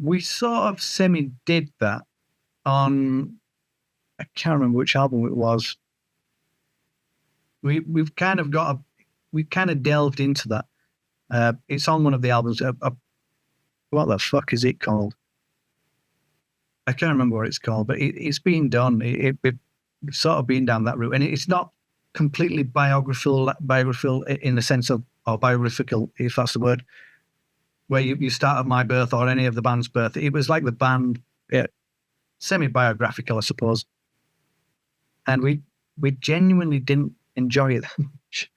We sort of semi-did that on, I can't remember which album it was. We've kind of delved into that. It's on one of the albums. What the fuck is it called? I can't remember what it's called, but it's been done. We've sort of been down that route, and it's not completely biographical in the sense of, or biographical, if that's the word, where you start at my birth or any of the band's birth. It was like the band, semi-biographical, I suppose. And we genuinely didn't enjoy it that much.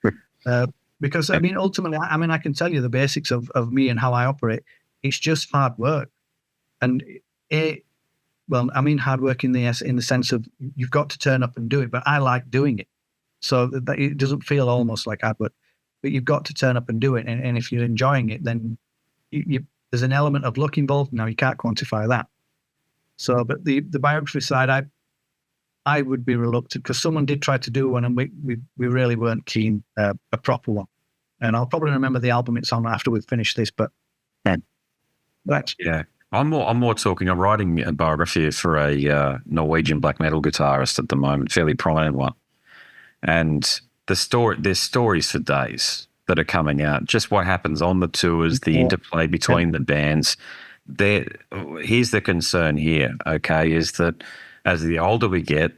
Because, ultimately, I can tell you the basics of me and how I operate. It's just hard work. And hard work in the sense of you've got to turn up and do it, but I like doing it. So that it doesn't feel almost like hard work, but you've got to turn up and do it. And if you're enjoying it, then there's an element of luck involved. Now, you can't quantify that. So, but the biography side, I would be reluctant, because someone did try to do one, and we really weren't keen, a proper one. And I'll probably remember the album it's on after we've finished this, but yeah. I'm more talking. I'm writing a biography for a Norwegian black metal guitarist at the moment, fairly prominent one, and there's stories for days that are coming out. Just what happens on the tours, the interplay between the bands. Here's the concern here. Okay, is that as the older we get,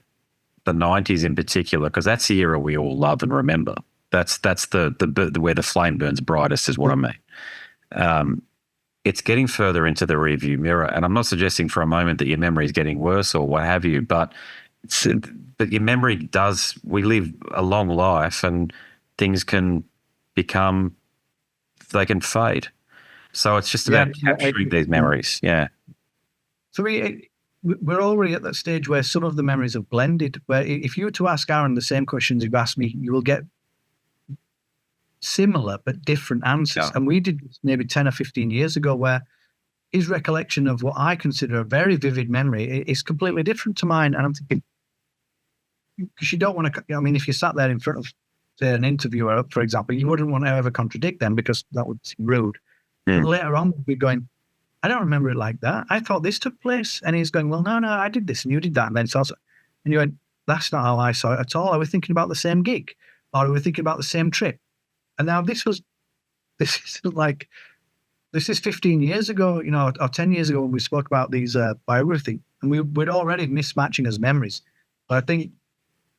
the 90s in particular, because that's the era we all love and remember. That's the where the flame burns brightest is what I mean. It's getting further into the rearview mirror, and I'm not suggesting for a moment that your memory is getting worse or what have you, but your memory does. We live a long life, and things can they can fade. So it's just about capturing these memories. Yeah. For me, we're already at that stage where some of the memories have blended, where if you were to ask Aaron the same questions you've asked me, you will get similar but different answers. Yeah. And we did this maybe 10 or 15 years ago, where his recollection of what I consider a very vivid memory is completely different to mine. And I'm thinking, because you don't want to, if you sat there in front of, say, an interviewer, for example, you wouldn't want to ever contradict them, because that would seem rude. And later on, we'd be going, I don't remember it like that. I thought this took place. And he's going, well, no, I did this and you did that. And then so, and you went, that's not how I saw it at all. I was thinking about the same gig, or I was thinking about the same trip. And now this is 15 years ago, or 10 years ago when we spoke about these biography, and we'd already mismatching as memories. But I think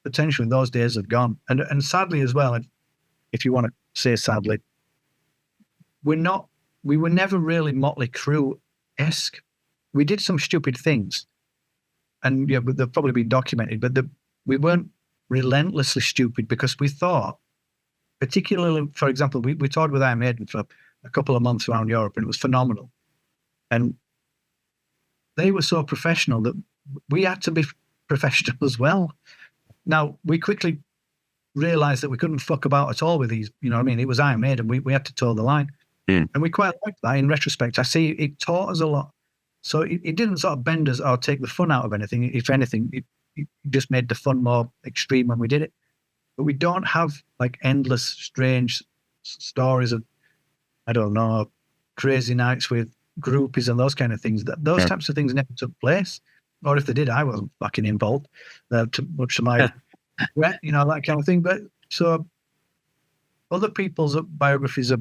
potentially those days have gone. And sadly as well, if you want to say sadly, we were never really Motley Crue-esque. We did some stupid things, and they've probably been documented, but we weren't relentlessly stupid, because we thought, particularly, for example, we toured with Iron Maiden for a couple of months around Europe, and it was phenomenal. And they were so professional that we had to be professional as well. Now, we quickly realized that we couldn't fuck about at all with these, it was Iron Maiden. We had to toe the line. And we quite liked that in retrospect. I see it taught us a lot. So it didn't sort of bend us or take the fun out of anything. If anything, it just made the fun more extreme when we did it. But we don't have like endless, strange stories of, I don't know, crazy nights with groupies and those kind of things. Those types of things never took place. Or if they did, I wasn't fucking involved. Much to my regret, that kind of thing. But so other people's biographies are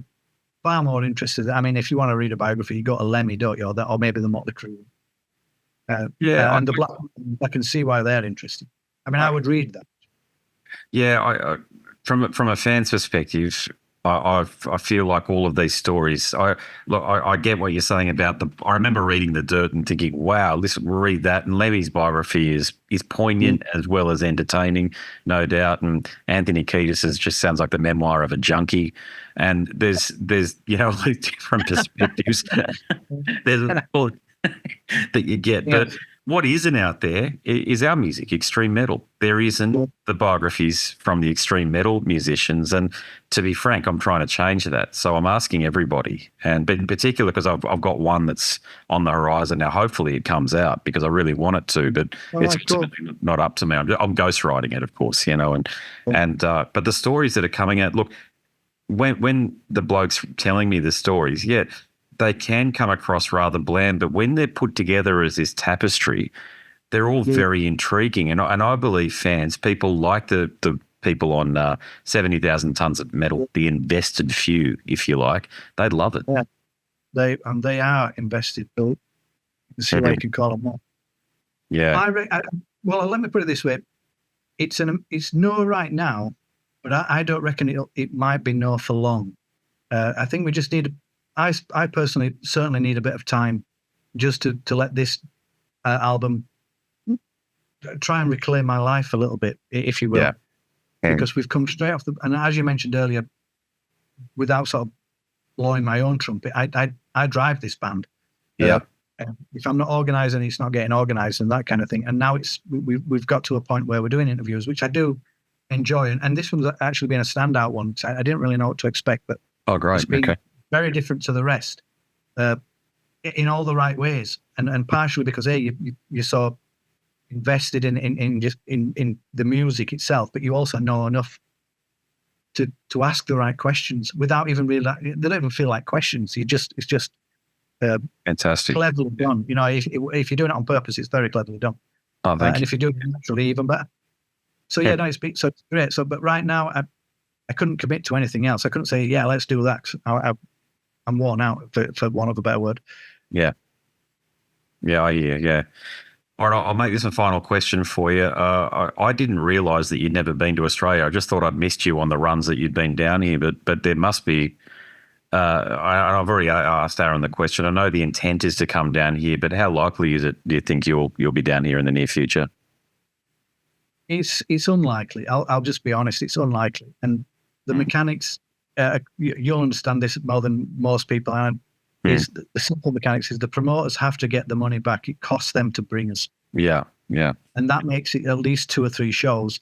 far more interested. I mean, if you want to read a biography, you go to Lemmy, don't you? Or maybe the Motley Crue. And the Black, I can see why they're interested. I mean, I would read that. Yeah, from a fan's perspective, I feel like all of these stories. I get what you're saying about the. I remember reading The Dirt and thinking, "Wow, listen, read that." And Lemmy's biography is poignant as well as entertaining, no doubt. And Anthony Kiedis's just sounds like the memoir of a junkie. And there's different perspectives. There's all that you get, but what isn't out there is our music, extreme metal. There isn't the biographies from the extreme metal musicians. And to be frank, I'm trying to change that. So I'm asking everybody, and in particular because I've got one that's on the horizon now. Hopefully it comes out because I really want it to, but it's not up to me. I'm ghostwriting it, of course, but the stories that are coming out, look, when the bloke's telling me the stories, they can come across rather bland, but when they're put together as this tapestry, they're all very intriguing. And I believe fans, people like the people on 70,000 Tons of Metal, the invested few, if you like, they'd love it. Yeah. They are invested, Bill. You can see why you can call them that. Yeah. Well, let me put it this way. It's no right now, but I don't reckon it might be no for long. I think we just need I personally certainly need a bit of time just to let this album try and reclaim my life a little bit, if you will. Yeah. Because we've come straight off and as you mentioned earlier, without sort of blowing my own trumpet, I drive this band. Yeah. If I'm not organising, it's not getting organised and that kind of thing. And now we've got to a point where we're doing interviews, which I do enjoy. And this one's actually been a standout one. I didn't really know what to expect, but great. Okay. Very different to the rest, in all the right ways, and partially because you're so invested in the music itself, but you also know enough to ask the right questions without even really. They don't even feel like questions. It's just fantastic, cleverly done. If you're doing it on purpose, it's very cleverly done. Oh, thank you. And if you do it naturally, even better. So it's great. So, but right now, I couldn't commit to anything else. I couldn't say, let's do that. I'm worn out, for want of a better word. Yeah. All right, I'll make this a final question for you. I didn't realise that you'd never been to Australia. I just thought I'd missed you on the runs that you'd been down here, but there must be. I've already asked Aaron the question. I know the intent is to come down here, but how likely is it? Do you think you'll be down here in the near future? It's unlikely. I'll just be honest. It's unlikely, and the mechanics. You'll understand this more than most people. Is the simple mechanics is the promoters have to get the money back. It costs them to bring us. Yeah. And that makes it at least 2 or 3 shows.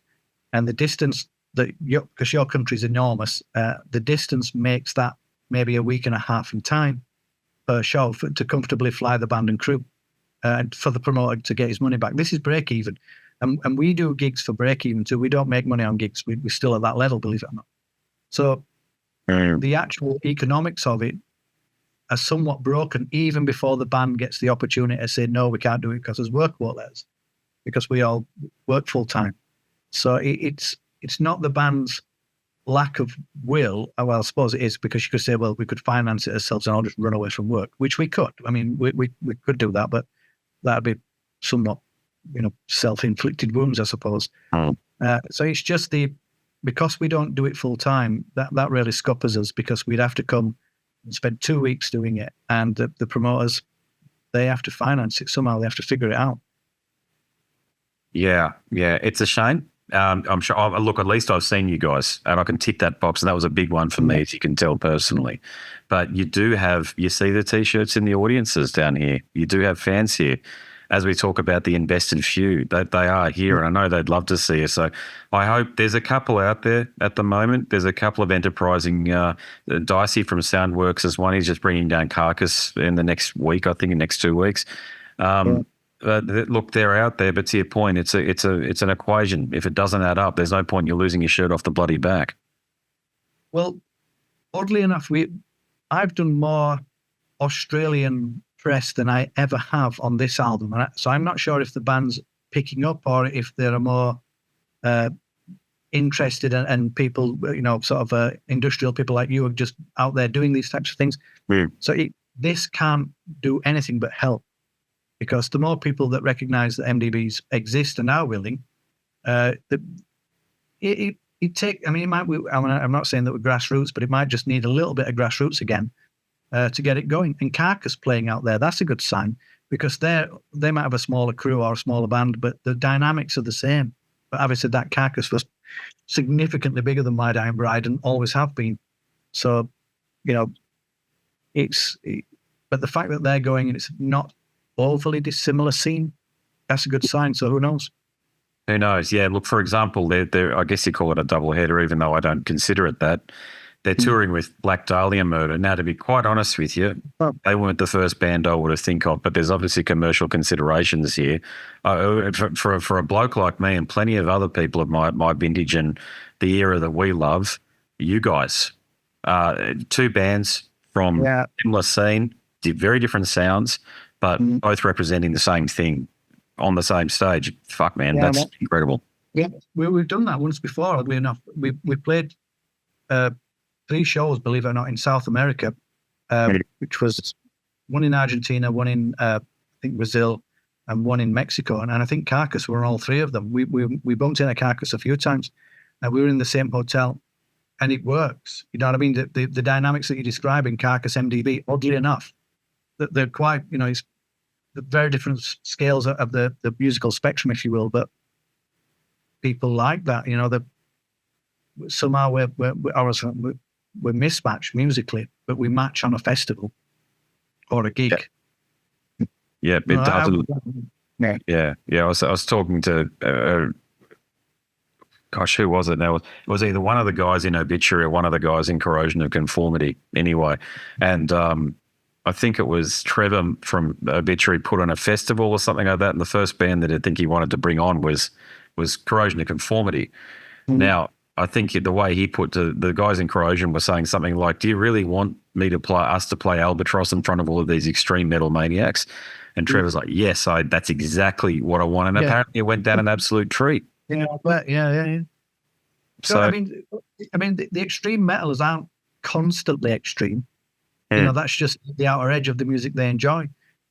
And the distance because your country's enormous, the distance makes that maybe a week and a half in time per show to comfortably fly the band and crew, and for the promoter to get his money back. This is break even, and we do gigs for break even too. We don't make money on gigs. We're still at that level, believe it or not. So. The actual economics of it are somewhat broken even before the band gets the opportunity to say, no, we can't do it because there's work won't let us, because we all work full time. So it's not the band's lack of will. Well, I suppose it is, because you could say, well, we could finance it ourselves and I'll just run away from work, which we could. I mean, we could do that, but that'd be somewhat, self-inflicted wounds, I suppose. So it's just because we don't do it full time, that really scuppers us, because we'd have to come and spend 2 weeks doing it, and the promoters, they have to finance it somehow. They have to figure it out. Yeah, it's a shame. I'm sure. Look, at least I've seen you guys, and I can tick that box, and that was a big one for me, as you can tell personally. But you see the T-shirts in the audiences down here. You do have fans here. As we talk about the invested few, they are here, and I know they'd love to see us. So I hope there's a couple out there at the moment. There's a couple of enterprising. Dicey from Soundworks is one. He's just bringing down Carcass in the next week, I think, in the next 2 weeks. Look, they're out there, but to your point, it's an equation. If it doesn't add up, there's no point you're losing your shirt off the bloody back. Well, oddly enough, I've done more Australian press than I ever have on this album, so I'm not sure if the band's picking up or if there are more interested and people, sort of industrial people like you are just out there doing these types of things. So this can't do anything but help, because the more people that recognize that MDBs exist and are willing, I'm not saying that we're grassroots, but it might just need a little bit of grassroots again to get it going. And Carcass playing out there, that's a good sign, because they might have a smaller crew or a smaller band, but the dynamics are the same. But having said that, Carcass was significantly bigger than My Dying Bride and always have been. So, but the fact that they're going and it's not overly dissimilar scene, that's a good sign. So who knows? Who knows? Yeah, look, for example, they're I guess you call it a double header, even though I don't consider it that. They're touring with Black Dahlia Murder. Now, to be quite honest with you, they weren't the first band I would have think of, but there's obviously commercial considerations here. For a bloke like me and plenty of other people of my vintage and the era that we love, you guys, two bands from similar scene, very different sounds, but both representing the same thing on the same stage. Fuck, man, that's incredible. Yeah, we've done that once before, oddly enough. We played 3 shows, believe it or not, in South America, which was one in Argentina, one in I think Brazil, and one in Mexico. And I think Carcass were on all 3 of them. We bumped in a Carcass a few times, and we were in the same hotel, and it works. You know what I mean? The dynamics that you describe in Carcass MDB, oddly enough, that they're quite, it's the very different scales of the musical spectrum, if you will. But people like that, somehow we're mismatched musically, but we match on a festival or a gig. Yeah, it doesn't. Yeah. I was talking to, who was it now? It was either one of the guys in Obituary or one of the guys in Corrosion of Conformity anyway. And I think it was Trevor from Obituary put on a festival or something like that, and the first band that I think he wanted to bring on was Corrosion of Conformity. Now, I think the way he put the guys in Corrosion were saying something like, "Do you really want me to play Albatross in front of all of these extreme metal maniacs?" And Trevor's like, "Yes, that's exactly what I want." And apparently, it went down an absolute treat. Yeah, but yeah. So I mean, the extreme metalers aren't constantly extreme. That's just the outer edge of the music they enjoy.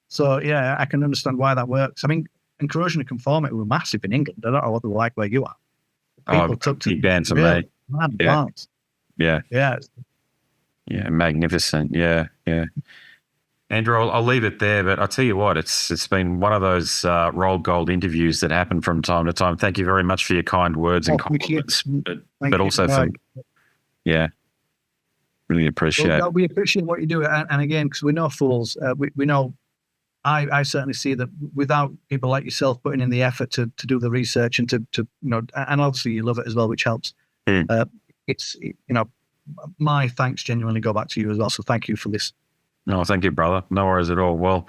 So yeah, I can understand why that works. I mean, and Corrosion of Conformity were massive in England. I don't know what they're like where you are. People took to big bands for me. Yeah, magnificent. Yeah. Andrew, I'll leave it there, but I'll tell you what, it's been one of those Roll Gold interviews that happen from time to time. Thank you very much for your kind words and compliments, but also for really appreciate it. We appreciate what you do, and again, because we're no fools, we know. I certainly see that without people like yourself putting in the effort to do the research and to and obviously you love it as well, which helps. It's my thanks genuinely go back to you as well. So thank you for this. No, thank you, brother. No worries at all. Well,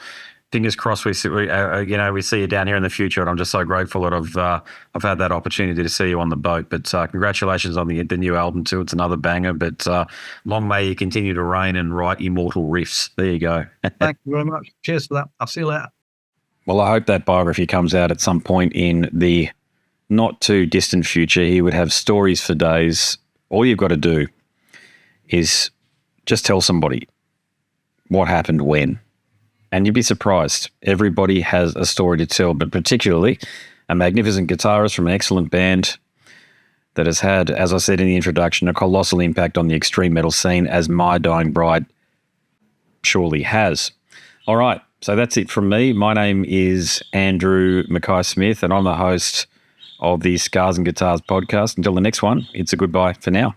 fingers crossed we see you down here in the future, and I'm just so grateful that I've had that opportunity to see you on the boat. But congratulations on the new album too. It's another banger. But long may you continue to reign and write immortal riffs. There you go. Thank you very much. Cheers for that. I'll see you later. Well, I hope that biography comes out at some point in the not too distant future. He would have stories for days. All you've got to do is just tell somebody what happened when. And you'd be surprised. Everybody has a story to tell, but particularly a magnificent guitarist from an excellent band that has had, as I said in the introduction, a colossal impact on the extreme metal scene, as My Dying Bride surely has. All right, so that's it from me. My name is Andrew Mackay-Smith, and I'm the host of the Scars and Guitars podcast. Until the next one, it's a goodbye for now.